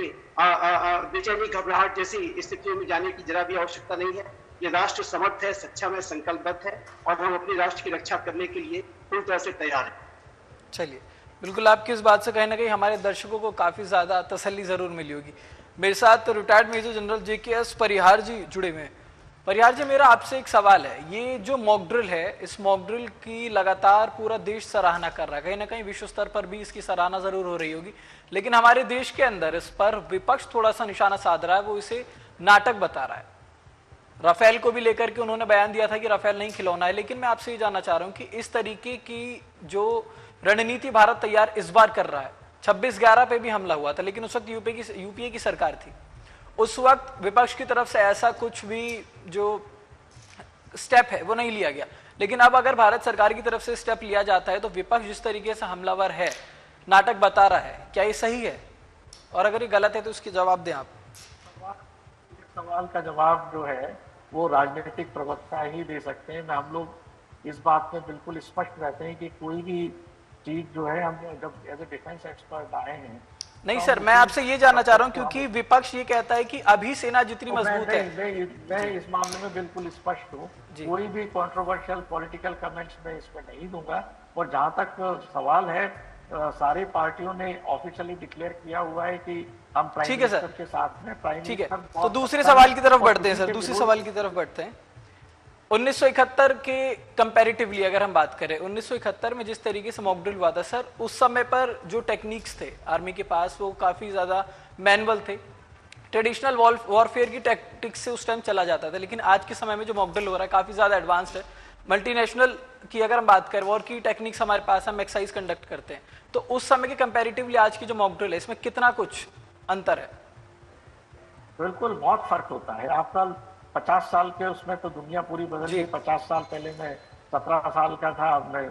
बेचैनी, घबराहट जैसी स्थितियों में जाने की जरा भी आवश्यकता नहीं है। ये राष्ट्र समर्थ है, सक्षम है, संकल्पबद्ध है और हम अपने राष्ट्र की रक्षा करने के लिए पूरी तरह से तैयार हैं। चलिए, बिल्कुल आपकी इस बात से कहीं ना कहीं हमारे दर्शकों को काफी ज्यादा तसल्ली जरूर मिली होगी। मेरे साथ रिटायर्ड मेजर जनरल JKS परिहार जी जुड़े हुए हैं। परिहार जी, मेरा आपसे एक सवाल है, ये जो मॉक ड्रिल है, इस मॉक ड्रिल की लगातार पूरा देश सराहना कर रहा है, कहीं ना कहीं विश्व स्तर पर भी इसकी सराहना जरूर हो रही होगी, लेकिन हमारे देश के अंदर इस पर विपक्ष थोड़ा सा निशाना साध रहा है, वो इसे नाटक बता रहा है। राफेल को भी लेकर के उन्होंने बयान दिया था कि राफेल नहीं खिलौना है, लेकिन मैं आपसे ये जानना चाह रहा हूं कि इस तरीके की जो रणनीति भारत तैयार इस बार कर रहा है, 26/11 पे भी हमला हुआ था, लेकिन उस वक्त यूपीए की सरकार थी, उस वक्त विपक्ष की तरफ से ऐसा कुछ भी जो स्टेप है वो नहीं लिया गया, लेकिन अब अगर भारत सरकार की तरफ से स्टेप लिया जाता है तो विपक्ष जिस तरीके से हमलावर है, नाटक बता रहा है, क्या ये सही है? और अगर ये गलत है तो उसकी जवाब दें आप। सवाल का जवाब जो है वो राजनीतिक प्रवक्ता ही दे सकते हैं। हम लोग इस बात में बिल्कुल स्पष्ट रहते हैं कि कोई भी चीज जो है, हम जब एज ए डिफेंस एक्सपर्ट आए हैं। नहीं सर, मैं आपसे ये जानना चाह रहा हूं क्योंकि विपक्ष ये कहता है कि अभी सेना जितनी मजबूत है। मैं इस मामले में बिल्कुल स्पष्ट हूँ, कोई भी कंट्रोवर्शियल पॉलिटिकल कमेंट्स में इसमें नहीं दूंगा। और जहां तक सवाल है, सारी पार्टियों ने ऑफिशियली डिक्लेयर किया हुआ है कि हम प्राइम मिनिस्टर के साथ में प्राइम ठीक है। मिनिस्टर। तो दूसरे सवाल की तरफ बढ़ते हैं सर, दूसरे सवाल की तरफ बढ़ते हैं। 1971 के कंपैरेटिवली अगर हम बात करें, 1971 में जिस तरीके से मॉक ड्रिल हुआ था सर, उस समय पर जो टेक्निक्स थे आर्मी के पास वो काफी ज्यादा मैनुअल थे, ट्रेडिशनल वॉरफेयर की टैक्टिक्स से उस टाइम चला जाता था, लेकिन आज के समय में जो मॉक ड्रिल हो रहा है काफी ज्यादा एडवांस्ड है। मल्टीनेशनल की अगर हम बात करें, वॉर की टेक्निक्स हमारे पास, हम एक्सरसाइज कंडक्ट करते हैं, तो उस समय के कंपैरेटिवली आज की जो मॉक ड्रिल है इसमें कितना कुछ अंतर है? बिल्कुल बहुत फर्क होता है। आफ्टर 50 साल के उसमें तो दुनिया पूरी बदल गई। 50 साल पहले मैं 17 साल का था, मैं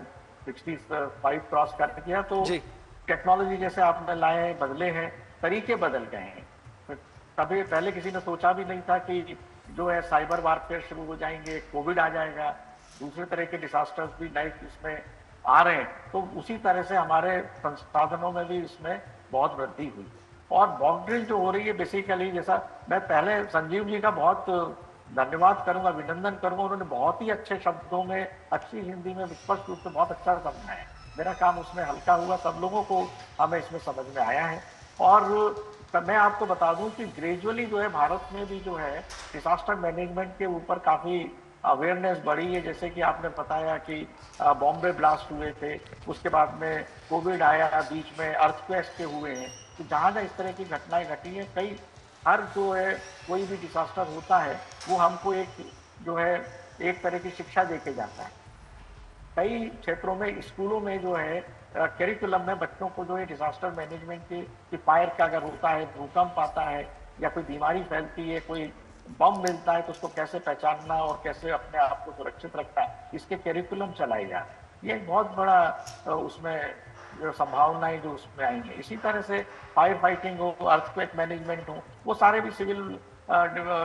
65 क्रॉस कर गया। तो टेक्नोलॉजी जैसे आपने लाए, बदले हैं, तरीके बदल गए हैं। कभी पहले किसी ने सोचा भी नहीं था कि जो है साइबर वारफेयर शुरू हो जाएंगे, कोविड आ जाएगा, दूसरे तरह के डिजास्टर्स भी नए इसमें आ रहे हैं। तो उसी तरह से हमारे संसाधनों में भी इसमें बहुत वृद्धि हुई। और मॉक ड्रिल जो हो रही है बेसिकली, जैसा मैं पहले संजीव जी का बहुत धन्यवाद करूंगा, अभिनंदन करूंगा, उन्होंने बहुत ही अच्छे शब्दों में, अच्छी हिंदी में, स्पष्ट रूप से बहुत अच्छा समझाया। मेरा काम उसमें हल्का हुआ, सब लोगों को हमें इसमें समझ में आया है। और मैं आपको बता दूं कि ग्रेजुअली जो है भारत में भी जो है डिजास्टर मैनेजमेंट के ऊपर काफ़ी अवेयरनेस बढ़ी है। जैसे कि आपने बताया कि बॉम्बे ब्लास्ट हुए थे, उसके बाद में कोविड आया, बीच में अर्थक्वेक के हुए हैं। तो जहाँ जहाँ इस तरह की घटनाएं घटी हैं, कई हर जो है कोई भी डिजास्टर होता है वो हमको एक जो है एक तरह की शिक्षा देके जाता है। कई क्षेत्रों में, स्कूलों में जो है करिकुलम में बच्चों को जो है डिजास्टर मैनेजमेंट की फायर का अगर होता है, भूकंप आता है या कोई बीमारी फैलती है, कोई बम मिलता है, तो उसको कैसे पहचानना और कैसे अपने आप को सुरक्षित रखना है, इसके करिकुलम चलाए जा रहे हैं। ये एक बहुत बड़ा उसमें जो संभावनाएं जो उसमें आएंगे। इसी तरह से फायर फाइटिंग हो, अर्थक्वेक मैनेजमेंट हो, वो सारे भी सिविल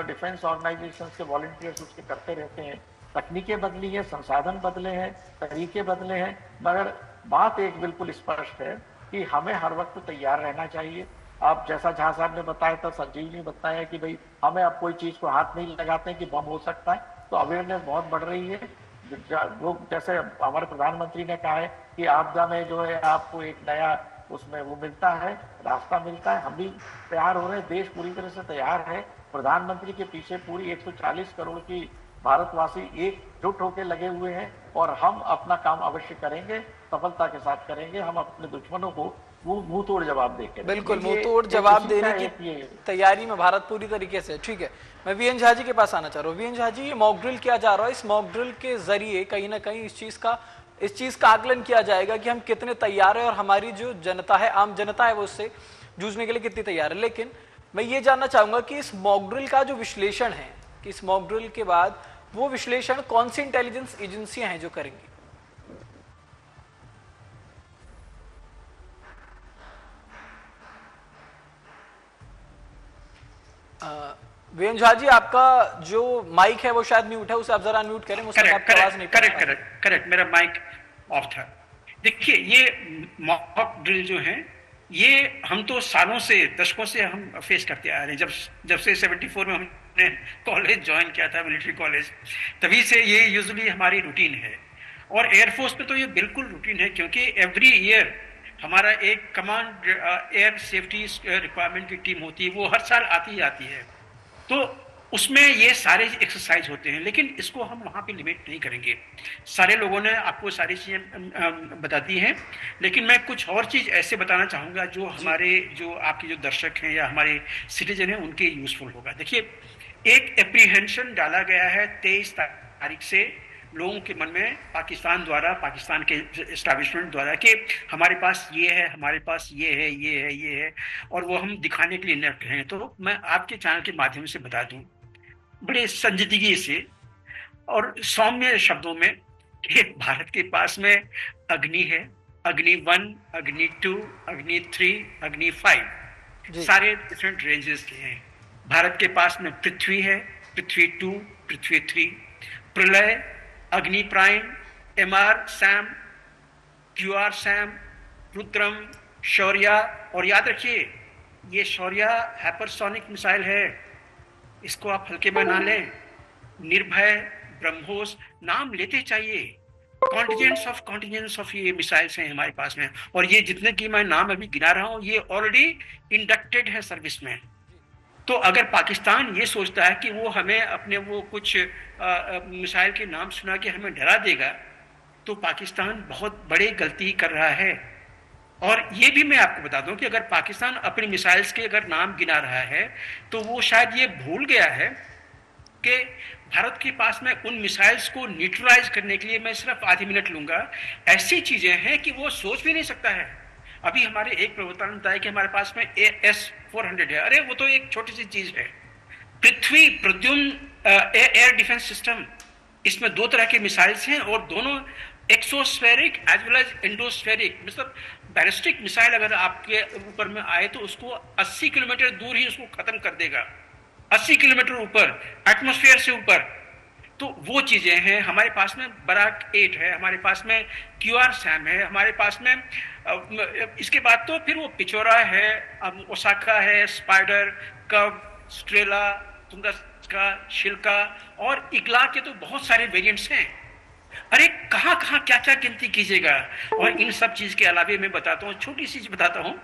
डिफेंस ऑर्गेनाइजेशन के वॉलंटियर्स उसके करते रहते हैं। तकनीकें बदली है, संसाधन बदले हैं, तरीके बदले हैं, मगर बात एक बिल्कुल स्पष्ट है कि हमें हर वक्त तैयार रहना चाहिए। आप जैसा झा साहब ने बताया था, संजीव ने बताया कि भाई हमें अब कोई चीज को हाथ नहीं लगाते हैं कि बम हो सकता है, तो अवेयरनेस बहुत बढ़ रही है। लोग, जैसे हमारे प्रधानमंत्री ने कहा है कि आपदा में जो है आपको एक नया उसमें वो मिलता है, रास्ता मिलता है। हम भी तैयार हो रहे हैं, देश पूरी तरह से तैयार है। प्रधानमंत्री के पीछे पूरी 140 करोड़ की भारतवासी एकजुट होकर लगे हुए हैं और हम अपना काम अवश्य करेंगे, सफलता के साथ करेंगे। हम अपने दुश्मनों को मुंह तोड़ जवाब देंगे। बिल्कुल, मुंह तोड़ जवाब देने की तैयारी में भारत पूरी तरीके से। ठीक है, मैं वीएन झा जी के पास आना चाह रहा हूँ। वीएन झा जी, ये मॉक ड्रिल किया जा रहा है, इस मॉक ड्रिल के जरिए कहीं ना कहीं इस चीज का आकलन किया जाएगा कि हम कितने तैयार है और हमारी जो जनता है, आम जनता है, वो उससे जूझने के लिए कितनी तैयार है। लेकिन मैं ये जानना चाहूंगा कि इस मॉक ड्रिल का जो विश्लेषण है, कि इस मॉक ड्रिल के बाद वो विश्लेषण कौन सी इंटेलिजेंस एजेंसियां हैं जो करेंगी? वीएन झा जी, आपका जो माइक है वो शायद म्यूट है, उसे आप जरा अनम्यूट करें, मुझसे आपकी आवाज नहीं। करेक्ट, मेरा माइक ऑफ था। देखिए, ये मॉक ड्रिल जो है, ये हम तो सालों से, दशकों से हम फेस करते आ रहे हैं। जब से 74 में हमने कॉलेज ज्वाइन किया था, मिलिट्री कॉलेज, तभी से ये यूजुअली हमारी रूटीन है। और एयरफोर्स में तो ये बिल्कुल रूटीन है, क्योंकि एवरी ईयर हमारा एक कमांड एयर सेफ्टी रिक्वायरमेंट की टीम होती है, वो हर साल आती है। तो उसमें ये सारे एक्सरसाइज होते हैं, लेकिन इसको हम वहाँ पे लिमिट नहीं करेंगे। सारे लोगों ने आपको सारी चीज़ें बता दी हैं, लेकिन मैं कुछ और चीज़ ऐसे बताना चाहूँगा जो हमारे, जो आपके जो दर्शक हैं या हमारे सिटीजन हैं, उनके यूजफुल होगा। देखिए, एक एप्रीहेंशन डाला गया है 23 तारीख से लोगों के मन में, पाकिस्तान द्वारा, पाकिस्तान के एस्टैब्लिशमेंट द्वारा, कि हमारे पास ये है, हमारे पास ये है, ये है, ये है, और वो हम दिखाने के लिए नट हैं। तो मैं आपके चैनल के माध्यम से बता दूं बड़े संजीदगी से और सौम्य शब्दों में कि भारत के पास में अग्नि है, अग्नि 1, अग्नि 2, अग्नि 3, अग्नि 5, सारे डिफरेंट रेंजेस के हैं। भारत के पास में पृथ्वी है, पृथ्वी 2, पृथ्वी 3, Pralay, Agni prime, MR SAM, QR SAM, Rudram, Shaurya. और याद रखिए, ये शौर्य हाइपरसोनिक मिसाइल है, इसको आप हल्के में ना लें। निर्भय, ब्रह्मोस, नाम लेते चाहिए। कॉन्टिजेंट्स ऑफ ये मिसाइल्स हैं हमारे पास में, और ये जितने की मैं नाम अभी गिना रहा हूँ, ये ऑलरेडी इंडक्टेड है सर्विस में। तो अगर पाकिस्तान ये सोचता है कि वो हमें अपने वो कुछ मिसाइल के नाम सुना के हमें डरा देगा, तो पाकिस्तान बहुत बड़ी गलती कर रहा है। और ये भी मैं आपको बता दूं कि अगर पाकिस्तान अपनी मिसाइल्स के अगर नाम गिना रहा है, तो वो शायद ये भूल गया है कि भारत के पास में उन मिसाइल्स को न्यूट्रलाइज करने के लिए, मैं सिर्फ आधी मिनट लूंगा, ऐसी चीजें हैं कि वो सोच भी नहीं सकता है। अभी हमारे एक प्रवक्ता ने बताया कि हमारे पास में AS-400 है। अरे वो तो एक छोटी सी चीज है। पृथ्वी प्रद्युम्न एयर डिफेंस सिस्टम, इसमें 2 तरह के मिसाइल्स हैं और दोनों एक्सोस्फेरिक एज वेल एज एंडोस्फेरिक, मतलब बैलिस्टिक मिसाइल अगर आपके ऊपर में आए तो उसको 80 किलोमीटर दूर ही उसको खत्म कर देगा, 80 किलोमीटर ऊपर एटमॉस्फेयर से ऊपर। तो वो चीजें हैं। हमारे पास में बराक 8 है, हमारे पास में QR सैम है, हमारे पास में इसके बाद तो फिर वो पिचोरा है, ओसाका है, स्पाइडर, कब, स्ट्रेला, तुंगस्का, शिल्का और इग्ला के तो बहुत सारे वेरिएंट्स हैं। अरे कहाँ कहाँ क्या क्या गिनती कीजिएगा। और इन सब चीज के अलावा मैं बताता हूँ, छोटी सी चीज बताता हूँ,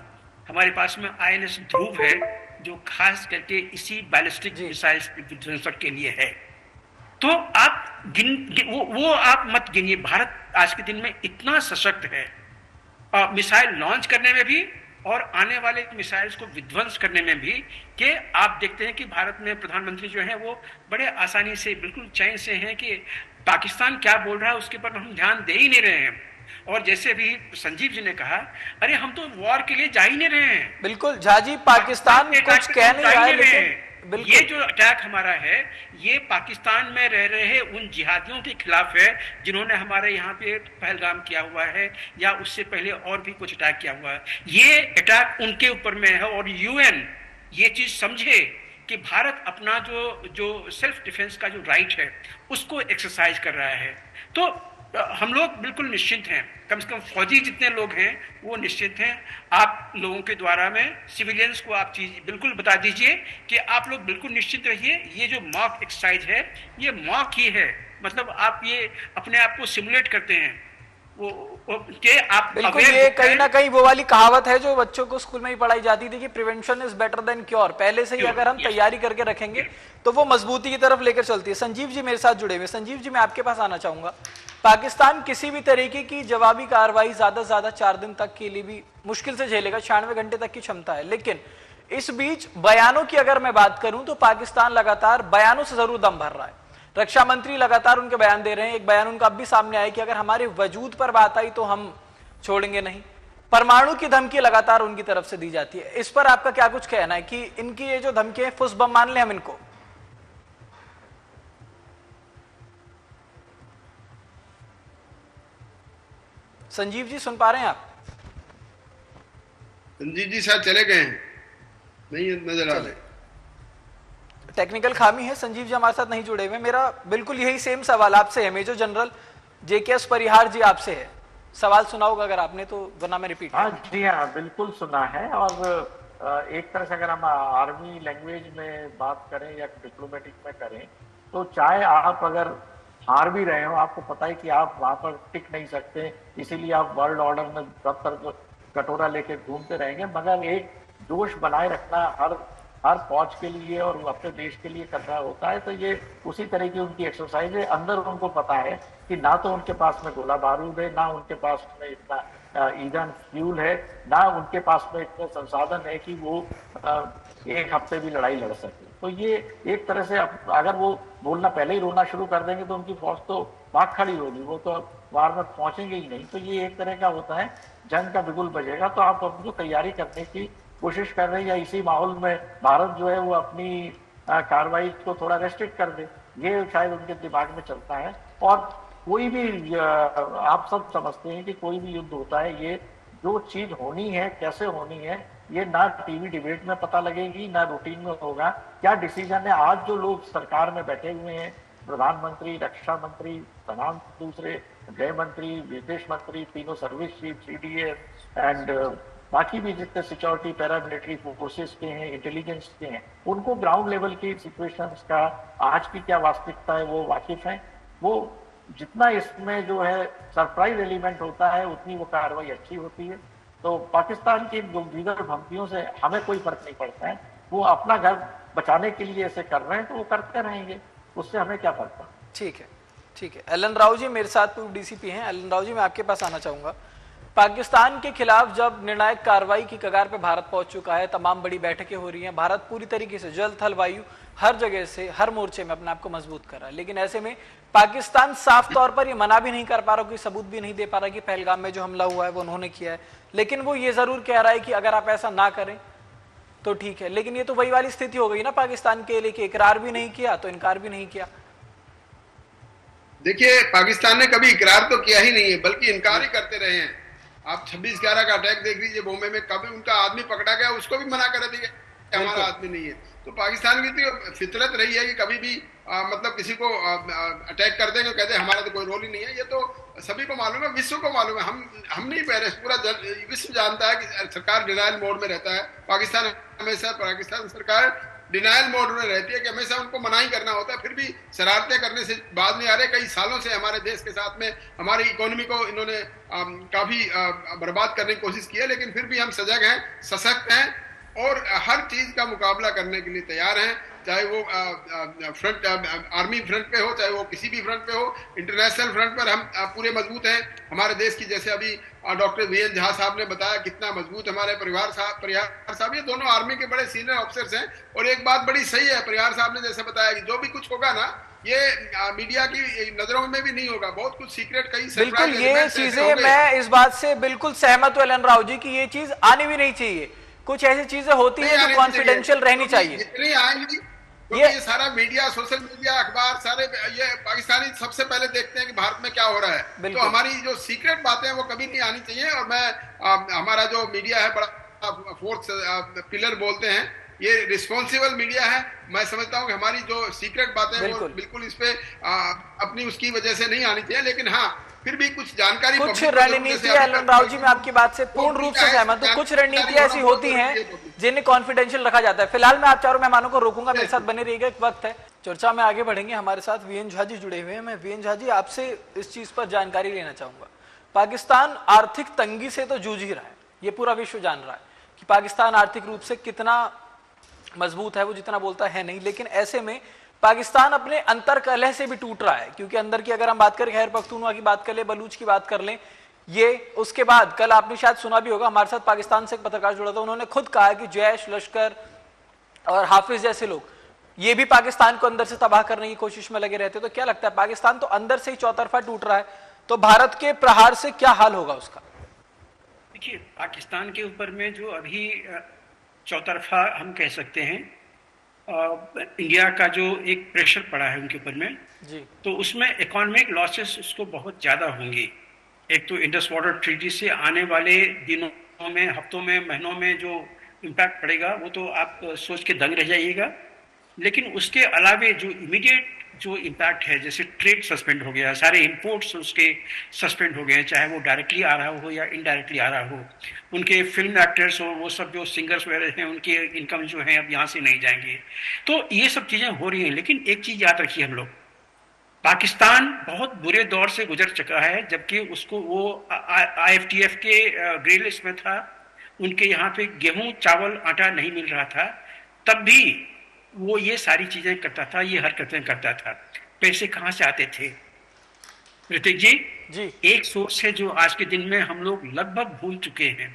हमारे पास में INS ध्रुव है जो खास करके इसी बैलिस्टिक मिसाइल्स विध्वंसक के लिए है। तो आप वो आप मत गिनिए। भारत आज के दिन में इतना सशक्त है मिसाइल लॉन्च करने में भी और आने वाले मिसाइल्स को विध्वंस करने में भी, कि आप देखते हैं कि भारत में प्रधानमंत्री जो है वो बड़े आसानी से बिल्कुल चैन से हैं कि पाकिस्तान क्या बोल रहा है उसके पर हम ध्यान दे ही नहीं रहे हैं। और जैसे भी संजीव जी ने कहा, अरे हम तो वॉर के लिए जा ही नहीं रहे हैं। बिल्कुल झा जी, पाकिस्तान कुछ कह नहीं रहा है, लेकिन ये जो अटैक हमारा है ये पाकिस्तान में रह रहे उन जिहादियों के खिलाफ है जिन्होंने हमारे यहाँ पे पहलगाम किया हुआ है या उससे पहले और भी कुछ अटैक किया हुआ है। ये अटैक उनके ऊपर में है और UN ये चीज समझे कि भारत अपना जो सेल्फ डिफेंस का जो राइट है उसको एक्सरसाइज कर रहा है। तो हम लोग बिल्कुल निश्चिंत हैं, कम से कम फौजी जितने लोग हैं वो निश्चित हैं। आप लोगों के द्वारा में सिविलियंस को आप चीज बिल्कुल बता दीजिए कि आप लोग बिल्कुल निश्चित रहिए, ये जो मॉक एक्सरसाइज है ये मॉक ही है, मतलब आप ये अपने आप को सिमुलेट करते हैं कि आप बिल्कुल। ये कहीं ना कहीं वो वाली कहावत है जो बच्चों को स्कूल में ही पढ़ाई जाती थी कि prevention is better than cure. पहले से ही अगर हम तैयारी करके रखेंगे तो वो मजबूती की तरफ लेकर चलती है। संजीव जी मेरे साथ जुड़े हुए। संजीव जी, मैं आपके पास आना चाहूंगा। पाकिस्तान किसी भी तरीके की जवाबी कार्रवाई ज्यादा से ज्यादा 4 दिन तक के लिए भी मुश्किल से झेलेगा, 96 घंटे तक की क्षमता है। लेकिन इस बीच बयानों की अगर मैं बात करूं तो पाकिस्तान लगातार बयानों से जरूर दम भर रहा है। रक्षा मंत्री लगातार उनके बयान दे रहे हैं। एक बयान उनका अब भी सामने आया कि अगर हमारे वजूद पर बात आई तो हम छोड़ेंगे नहीं। परमाणु की धमकी लगातार उनकी तरफ से दी जाती है। इस पर आपका क्या कुछ कहना है कि इनकी ये जो धमकी है फुस बम मान लें हम इनको? संजीव जी सुन पा रहे हैं आप? संजीव जी शायद चले गए हैं, नहीं नजर आ रहे। टेक्निकल खामी है, संजीव जी हमारे साथ नहीं जुड़े हुए। मेरा बिल्कुल यही सेम सवाल आपसे है, मेजर जनरल JKS परिहार जी आपसे है। सवाल सुना होगा अगर आपने तो, वरना मैं रिपीट। हाँ जी हाँ, बिल्कुल सुना है। और एक तरह से अगर हम आर्मी लैंग्वेज में बात करें या डिप्लोमेटिक में करें तो चाहे आप अगर हार भी रहे हो, आपको पता है कि आप वहां पर टिक नहीं सकते, इसीलिए आप वर्ल्ड ऑर्डर में दफ्तर कटोरा लेके घूमते रहेंगे, मगर एक जोश बनाए रखना हर फौज के लिए और अपने देश के लिए करना होता है। तो ये उसी तरह की उनकी एक्सरसाइज है। अंदर उनको पता है कि ना तो उनके पास में गोला बारूद है, ना उनके पास में इतना ईंधन फ्यूल है, ना उनके पास में इतने संसाधन है कि वो एक हफ्ते भी लड़ाई लड़ सके। तो ये एक तरह से अगर वो बोलना पहले ही रोना शुरू कर देंगे तो उनकी फौज तो भाग खड़ी होगी, वो तो वार में पहुंचेंगे ही नहीं। तो ये एक तरह का होता है, जंग का बिगुल बजेगा। तो आप अपनी तैयारी करने की कोशिश कर रहे हैं या इसी माहौल में भारत जो है वो अपनी कार्रवाई को थोड़ा रेस्ट्रिक्ट कर दे, ये शायद उनके दिमाग में चलता है। और कोई भी आप सब समझते हैं कि कोई भी युद्ध होता है, ये जो चीज होनी है कैसे होनी है ये ना टीवी डिबेट में पता लगेगी ना रूटीन में होगा। क्या डिसीजन है आज जो लोग सरकार में बैठे हुए हैं, प्रधानमंत्री, रक्षा मंत्री, तमाम दूसरे गृह मंत्री, विदेश मंत्री, तीनों सर्विस चीफ, CDS एंड बाकी भी जितने सिक्योरिटी पैरामिलिट्री फोर्सेस के हैं, इंटेलिजेंस के हैं, उनको ग्राउंड लेवल की सिचुएशंस का आज की क्या वास्तविकता है वो वाकिफ है। वो जितना इसमें जो है सरप्राइज एलिमेंट होता है उतनी वो कार्रवाई अच्छी होती है। तो पाकिस्तान की दीगर धमकियों से हमें कोई फर्क नहीं पड़ता है, वो अपना घर बचाने के लिए ऐसे कर रहे हैं तो वो करते रहेंगे, उससे हमें क्या फर्क पड़ता है। ठीक है, ठीक है। एलन राव जी मेरे साथ पूर्व DCP हैं। एलन राव जी, मैं आपके पास आना चाहूंगा। पाकिस्तान के खिलाफ जब निर्णायक कार्रवाई की कगार पे भारत पहुंच चुका है, तमाम बड़ी बैठकें हो रही हैं, भारत पूरी तरीके से जल थल वायु हर जगह से हर मोर्चे में अपने आप को मजबूत कर रहा है। लेकिन ऐसे में पाकिस्तान साफ तौर पर ये मना भी नहीं कर पा रहा, कोई सबूत भी नहीं दे पा रहा कि पहलगाम में जो हमला हुआ है वो उन्होंने किया है। लेकिन वो ये जरूर कह रहा है कि अगर आप ऐसा ना करें तो ठीक है। लेकिन ये तो वही वाली स्थिति हो गई ना पाकिस्तान के लिए कि इकरार भी नहीं किया तो इनकार भी नहीं किया। देखिए, पाकिस्तान ने कभी इकरार तो किया ही नहीं है, बल्कि इनकार ही करते रहे हैं। आप 26/11 का अटैक देख लीजिए बॉम्बे में, कभी उनका आदमी पकड़ा गया उसको भी मना कर दिया, हमारा आदमी नहीं है। तो पाकिस्तान की तो फितरत रही है कि कभी भी मतलब किसी को अटैक कर देंगे, कहते हैं हमारा तो कोई रोल ही नहीं है। ये तो सभी को मालूम है, विश्व को मालूम है, हम नहीं पहले, पूरा विश्व जानता है कि सरकार डिनायल मोड में रहता है। पाकिस्तान सरकार डिनायल मोड में रहती है कि हमेशा उनको मनाही करना होता है, फिर भी शरारतें करने से बाज नहीं आ रहे। कई सालों से हमारे देश के साथ में हमारी इकोनॉमी को इन्होंने काफी बर्बाद करने की कोशिश की है, लेकिन फिर भी हम सजग हैं, सशक्त हैं और हर चीज का मुकाबला करने के लिए तैयार हैं, चाहे वो फ्रंट आर्मी फ्रंट पे हो, चाहे वो किसी भी फ्रंट पे हो। इंटरनेशनल फ्रंट पर हम पूरे मजबूत हैं। हमारे देश की, जैसे अभी डॉक्टर वीएन झा साहब ने बताया कितना मजबूत हमारे परिवार साहब, ये दोनों आर्मी के बड़े सीनियर ऑफिसर्स हैं। और एक बात बड़ी सही है, परिवार साहब ने जैसे बताया कि जो भी कुछ होगा ना, ये मीडिया की नजरों में भी नहीं होगा, बहुत कुछ सीक्रेट कई बिल्कुल ये चीजें, मैं इस बात से बिल्कुल सहमत हूं एलन राव जी की ये चीज आनी भी नहीं चाहिए। कुछ ऐसी चीजें होती है जो कॉन्फिडेंशियल रहनी चाहिए। जितनी आएंगी, ये सारा मीडिया, सोशल मीडिया, अखबार, सारे ये पाकिस्तानी सबसे पहले देखते हैं कि भारत में क्या हो रहा है। तो हमारी जो सीक्रेट बातें हैं वो कभी नहीं आनी चाहिए। और मैं हमारा जो मीडिया है बड़ा फोर्थ पिलर बोलते हैं, ये रिस्पॉन्सिबल मीडिया है। मैं समझता हूँ कि हमारी जो सीक्रेट बातें हैं वो बिल्कुल इस पे अपनी उसकी वजह से नहीं आनी चाहिए, लेकिन हाँ फिर भी कुछ जानकारी, कुछ रणनीतियां, एलन राव जी मैं आपकी बात से पूर्ण रूप से सहमत हूं। कुछ रणनीतियां ऐसी होती हैं जिन्हें कॉन्फिडेंशियल रखा जाता है। फिलहाल मैं आप चारों मेहमानों को रोकूंगा, मेरे साथ बने रहिएगा, एक वक्त है। चर्चा में आगे बढ़ेंगे, हमारे साथ वीएन झा जी जुड़े हुए हैं। मैं वीएन झा जी आपसे इस चीज पर जानकारी लेना चाहूंगा। पाकिस्तान आर्थिक तंगी से तो जूझ ही रहा है, ये पूरा विश्व जान रहा है कि पाकिस्तान आर्थिक रूप से कितना मजबूत है, वो जितना बोलता है नहीं। लेकिन ऐसे में पाकिस्तान अपने अंतर कलह से भी टूट रहा है, क्योंकि अंदर की अगर हम बात करें, खैर पख्तूनवा की बात कर ले, बलूच की बात कर लें, ये उसके बाद कल आपने शायद सुना भी होगा, हमारे साथ पाकिस्तान से एक पत्रकार जुड़ा था, उन्होंने खुद कहा कि जैश, लश्कर और हाफिज जैसे लोग ये भी पाकिस्तान को अंदर से तबाह करने की कोशिश में लगे रहते। तो क्या लगता है, पाकिस्तान तो अंदर से ही चौतरफा टूट रहा है, तो भारत के प्रहार से क्या हाल होगा उसका? देखिए, पाकिस्तान के ऊपर में जो अभी चौतरफा हम कह सकते हैं, इंडिया का जो एक प्रेशर पड़ा है उनके ऊपर में जी, तो उसमें इकोनॉमिक लॉसेस उसको बहुत ज़्यादा होंगी। एक तो इंडस वाटर ट्रीटी से आने वाले दिनों में, हफ्तों में, महीनों में जो इम्पैक्ट पड़ेगा वो तो आप सोच के दंग रह जाइएगा। लेकिन उसके अलावे जो इमीडिएट जो इम्पैक्ट है, जैसे ट्रेड सस्पेंड हो गया, सारे इंपोर्ट्स उसके सस्पेंड हो गए, चाहे वो डायरेक्टली आ रहा हो या इनडायरेक्टली आ रहा हो। उनके फिल्म एक्टर्स और वो सब जो सिंगर्स वगैरह हैं, उनके इनकम जो है अब यहाँ से नहीं जाएंगे। तो ये सब चीज़ें हो रही हैं। लेकिन एक चीज़ याद रखिए हम लोग, पाकिस्तान बहुत बुरे दौर से गुजर चुका है, जबकि उसको वो IFTF के ग्रे लिस्ट में था, उनके यहाँ पे गेहूं, चावल, आटा नहीं मिल रहा था, तब भी वो ये सारी चीजें करता था, ये हरकतें करता था। पैसे कहाँ से आते थे ऋतिक जी? एक सोर्स है जो आज के दिन में हम लोग लगभग भूल चुके हैं।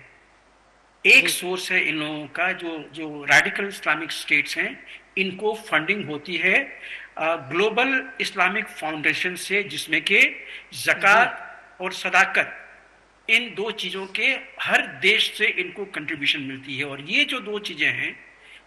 एक सोर्स है इन लोगों का, जो रेडिकल इस्लामिक स्टेट्स हैं, इनको फंडिंग होती है ग्लोबल इस्लामिक फाउंडेशन से, जिसमें के ज़कात और सदाकत, इन दो चीज़ों के हर देश से इनको कंट्रीब्यूशन मिलती है। और ये जो दो चीज़ें हैं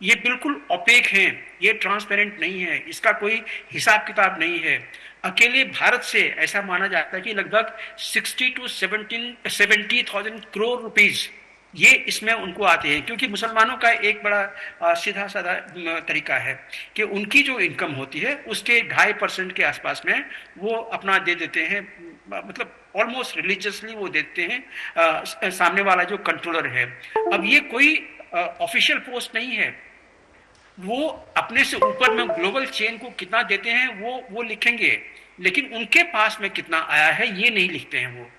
ये बिल्कुल ओपेक हैं, ये ट्रांसपेरेंट नहीं है, इसका कोई हिसाब किताब नहीं है। अकेले भारत से ऐसा माना जाता है कि लगभग 60 to 70,000 करोड़ रुपीस ये इसमें उनको आते हैं। क्योंकि मुसलमानों का एक बड़ा सीधा साधा तरीका है कि उनकी जो इनकम होती है उसके 2.5% के आसपास में वो अपना दे देते हैं, मतलब ऑलमोस्ट रिलीजियसली वो देते हैं सामने वाला जो कंट्रोलर है। अब ये कोई ऑफिशियल पोस्ट नहीं है, वो अपने से ऊपर में ग्लोबल चेन को कितना देते हैं वो लिखेंगे, लेकिन उनके पास में कितना आया है ये नहीं लिखते हैं वो।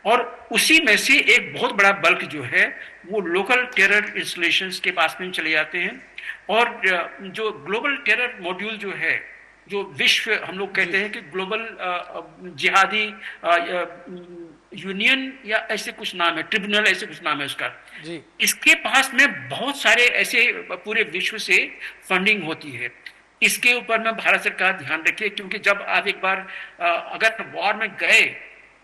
और उसी में से एक बहुत बड़ा बल्क जो है वो लोकल टेरर इंस्टॉलेशंस के पास में चले जाते हैं। और जो ग्लोबल टेरर मॉड्यूल जो है, जो विश्व हम लोग कहते हैं कि ग्लोबल जिहादी यूनियन या ऐसे कुछ नाम है, ट्रिब्यूनल ऐसे कुछ नाम है उसका जी, इसके पास में बहुत सारे ऐसे पूरे विश्व से फंडिंग होती है। इसके ऊपर में भारत सरकार ध्यान रखे, क्योंकि जब आप एक बार अगर वॉर में गए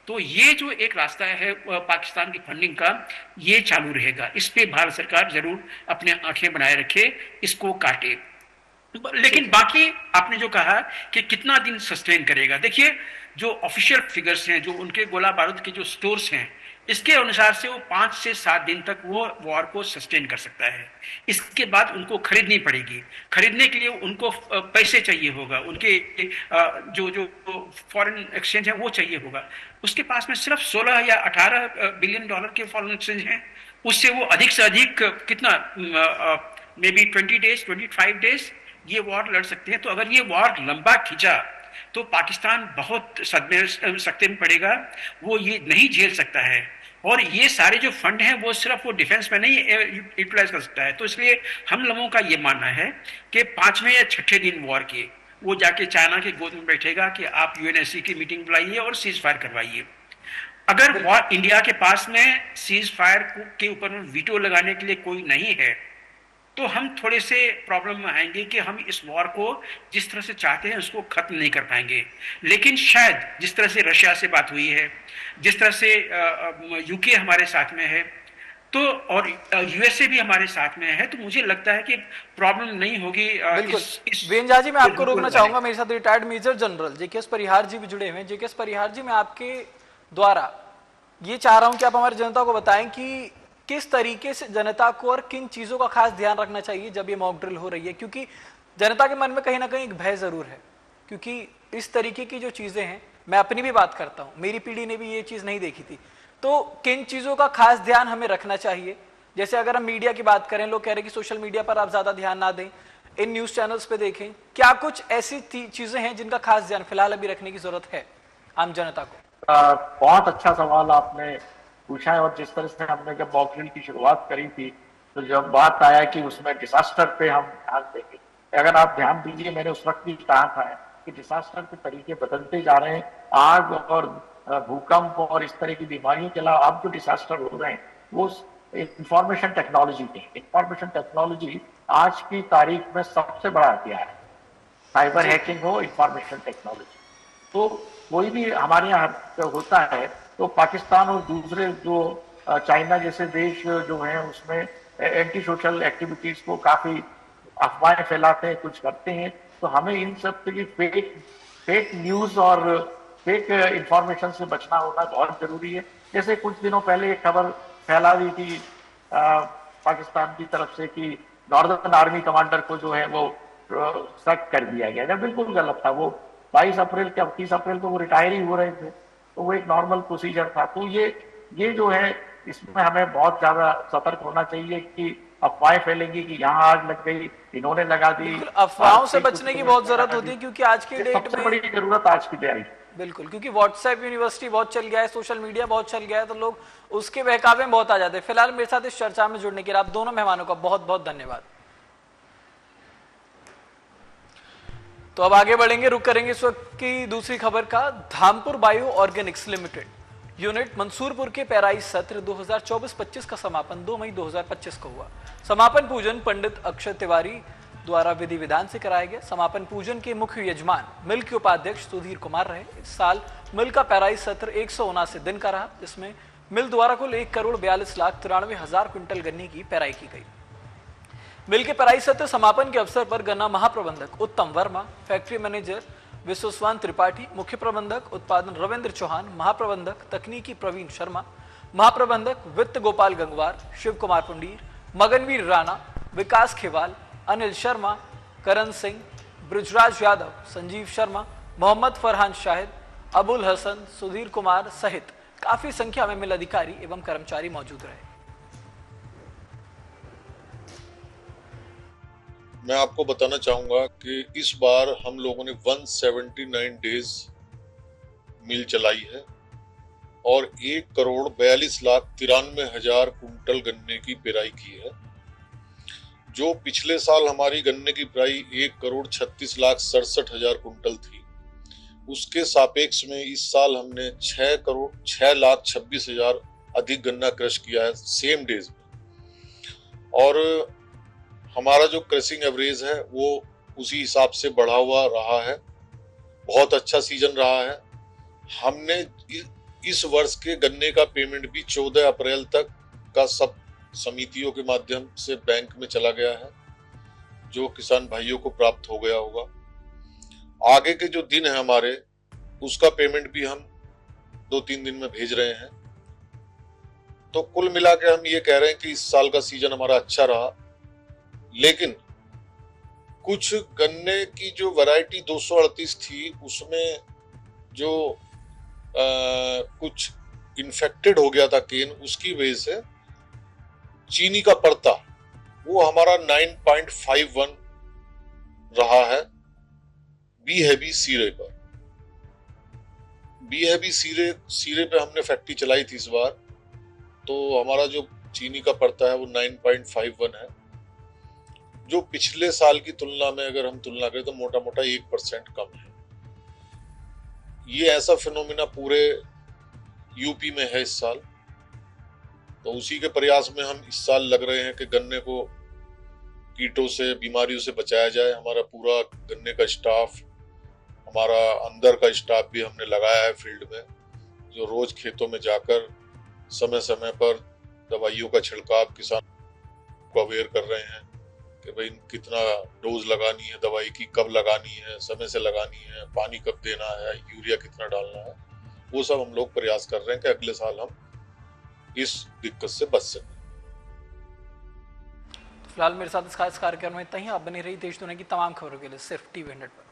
तो ये जो एक रास्ता है पाकिस्तान की फंडिंग का, ये चालू रहेगा। इस पे भारत सरकार जरूर अपने आंखें बनाए रखे, इसको काटे। लेकिन बाकी आपने जो कहा कि कितना दिन सस्टेन करेगा, देखिए जो ऑफिशियल फिगर्स हैं, जो उनके गोला बारूद के जो स्टोर्स हैं, इसके अनुसार से वो 5 से 7 दिन तक वो वॉर को सस्टेन कर सकता है। इसके बाद उनको खरीदनी पड़ेगी। खरीदने के लिए उनको पैसे चाहिए होगा, उनके जो जो फॉरेन एक्सचेंज है वो चाहिए होगा। उसके पास में सिर्फ 16 या 18 बिलियन डॉलर के फॉरेन एक्सचेंज हैं। उससे वो अधिक से अधिक कितना मे बी 20 डेज 25 डेज ये वॉर लड़ सकते हैं। तो अगर ये वॉर लंबा खींचा तो पाकिस्तान बहुत सख्ते में पड़ेगा, वो ये नहीं झेल सकता है। और ये सारे जो फंड हैं वो सिर्फ वो डिफेंस में नहीं यूटिलाइज कर सकता है। तो इसलिए हम लोगों का ये मानना है कि 5वें या 6ठे दिन वॉर के वो जाके चाइना के गोद में बैठेगा कि आप यूएनएससी की मीटिंग बुलाइए और सीज फायर करवाइए। अगर वॉर इंडिया के पास में सीज फायर के ऊपर वीटो लगाने के लिए कोई नहीं है तो हम थोड़े से प्रॉब्लम में आएंगे कि हम इस वॉर को जिस तरह से चाहते हैं उसको खत्म नहीं कर पाएंगे। लेकिन शायद जिस तरह से रशिया से बात हुई है, जिस तरह से यूके हमारे साथ में है, तो और यूएसए भी हमारे साथ में है, तो मुझे लगता है कि प्रॉब्लम नहीं होगी। वेंजा जी, मैं आपको रोकना चाहूंगा। मेरे साथ रिटायर्ड मेजर जनरल जेकेएस परिहार जी भी जुड़े हुए हैं। जेकेएस परिहार जी, मैं आपके द्वारा ये चाह रहा हूं कि आप हमारी जनता को बताएं कि किस तरीके से जनता को और किन चीजों का खास ध्यान रखना चाहिए जब ये मॉक ड्रिल हो रही है, क्योंकि जनता के मन में कहीं ना कहीं एक भय जरूर है। क्योंकि इस तरीके की जो चीजें हैं, मैं अपनी भी बात करता हूं, मेरी पीढ़ी ने भी ये चीज नहीं देखी थी, तो किन चीजों का खास ध्यान हमें रखना चाहिए। जैसे अगर हम मीडिया की बात करें, लोग कह रहे हैं कि सोशल मीडिया पर आप ज्यादा ध्यान ना दें, इन न्यूज चैनल्स पे देखें, क्या कुछ ऐसी चीजें हैं जिनका खास ध्यान फिलहाल अभी रखने की जरूरत है आम जनता को? बहुत अच्छा सवाल आपने पूछा है। और जिस तरह से हमने जब मॉक ड्रिल की शुरुआत करी थी तो जब बात आया कि उसमें डिजास्टर पे हम ध्यान देंगे, अगर आप ध्यान दीजिए, मैंने उस वक्त भी कहा था कि डिजास्टर के तरीके बदलते जा रहे हैं। आग और भूकंप और इस तरह की बीमारियों के अलावा अब जो डिजास्टर हो रहे हैं वो इंफॉर्मेशन टेक्नोलॉजी के। इंफॉर्मेशन टेक्नोलॉजी आज की तारीख में सबसे बड़ा हथियार है। साइबर हैकिंग हो, इंफॉर्मेशन टेक्नोलॉजी, तो कोई भी हमारे यहाँ होता है तो पाकिस्तान और दूसरे जो चाइना जैसे देश जो हैं उसमें एंटी सोशल एक्टिविटीज को काफी अफवाहें फैलाते हैं, कुछ करते हैं। तो हमें इन सब की फेक न्यूज और फेक इंफॉर्मेशन से बचना होना बहुत जरूरी है। जैसे कुछ दिनों पहले एक खबर फैला दी थी पाकिस्तान की तरफ से कि नॉर्दर्न आर्मी कमांडर को जो है वो सख्त कर दिया गया, जब बिल्कुल गलत था। वो 22 अप्रैल के 30 अप्रैल को वो रिटायर ही हो रहे थे, तो वो एक नॉर्मल प्रोसीजर था। तो ये जो है इसमें हमें बहुत ज्यादा सतर्क होना चाहिए कि अफवाहें फैलेंगी कि यहाँ आग लग गई, इन्होंने लगा दी। अफवाहों से बचने की बहुत जरूरत होती है, क्योंकि आज की डेट में सबसे बड़ी जरूरत आज की तैयारी। बिल्कुल, क्योंकि व्हाट्सएप यूनिवर्सिटी बहुत चल गया है, सोशल मीडिया बहुत चल गया है, तो लोग उसके बहकावे में बहुत आ जाते हैं। फिलहाल मेरे साथ इस चर्चा में जुड़ने के लिए आप दोनों मेहमानों का बहुत बहुत धन्यवाद। तो अब आगे बढ़ेंगे, रुक करेंगे इस वक्त की दूसरी खबर का। Dhampur bio Organics limited unit Mansurpur के पेराई सत्र 2024-25 का समापन 2 मई 2025 को हुआ। समापन पूजन पंडित अक्षय तिवारी द्वारा विधि विधान से कराया गया। समापन पूजन के मुख्य यजमान मिल के उपाध्यक्ष सुधीर कुमार रहे। इस साल मिल का पेराई सत्र 179 दिन का रहा, जिसमें मिल द्वारा कुल 1,42,93,000 क्विंटल गन्ने की पेराई की गई। मिल के पेराई सत्र समापन के अवसर पर गन्ना महाप्रबंधक उत्तम वर्मा, फैक्ट्री मैनेजर विश्वस्वान त्रिपाठी, मुख्य प्रबंधक उत्पादन रविंद्र चौहान, महाप्रबंधक तकनीकी प्रवीण शर्मा, महाप्रबंधक वित्त गोपाल गंगवार, शिव कुमार पुंडीर, मगनवीर राणा, विकास खेवाल, अनिल शर्मा, करण सिंह, ब्रजराज यादव, संजीव शर्मा, मोहम्मद फरहान शाहिद, अबुल हसन, सुधीर कुमार सहित काफी संख्या में मिल अधिकारी एवं कर्मचारी मौजूद रहे। मैं आपको बताना चाहूंगा कि इस बार हम लोगों ने 179 डेज मिल चलाई है और 1,42,93,000 कुंटल गन्ने की पेराई की है। जो पिछले साल हमारी गन्ने की पेराई 1,36,67,000 कुंटल थी, उसके सापेक्ष में इस साल हमने 6,26,000 अधिक गन्ना क्रश किया है सेम डेज में। और हमारा जो क्रशिंग एवरेज है वो उसी हिसाब से बढ़ा हुआ रहा है। बहुत अच्छा सीजन रहा है। हमने इस वर्ष के गन्ने का पेमेंट भी 14 अप्रैल तक का सब समितियों के माध्यम से बैंक में चला गया है, जो किसान भाइयों को प्राप्त हो गया होगा। आगे के जो दिन है हमारे, उसका पेमेंट भी हम 2-3 दिन में भेज रहे हैं। तो कुल मिला के हम ये कह रहे हैं कि इस साल का सीजन हमारा अच्छा रहा, लेकिन कुछ गन्ने की जो वैरायटी 238 थी उसमें जो कुछ इन्फेक्टेड हो गया था केन, उसकी वजह से चीनी का पड़ता वो हमारा 9.51 रहा है बी हैवी सीरे पर। बी हैवी सीरे पे हमने फैक्ट्री चलाई थी इस बार, तो हमारा जो चीनी का पड़ता है वो 9.51 है, जो पिछले साल की तुलना में अगर हम तुलना करें तो मोटा मोटा 1% कम है। ये ऐसा फिनोमिना पूरे यूपी में है इस साल, तो उसी के प्रयास में हम इस साल लग रहे हैं कि गन्ने को कीटों से, बीमारियों से बचाया जाए। हमारा पूरा गन्ने का स्टाफ, हमारा अंदर का स्टाफ भी हमने लगाया है फील्ड में, जो रोज खेतों में जाकर समय समय पर दवाइयों का छिड़काव किसान को अवेयर कर रहे हैं कि भाई कितना डोज लगानी है दवाई की, कब लगानी है, समय से लगानी है, पानी कब देना है, यूरिया कितना डालना है, वो सब हम लोग प्रयास कर रहे हैं कि अगले साल हम इस दिक्कत से बच सकें। फिलहाल मेरे साथ इस खास कार्यक्रम में इतना ही। आप बने रही देश दुनिया की तमाम खबरों के लिए सिर्फ TV 100 पर।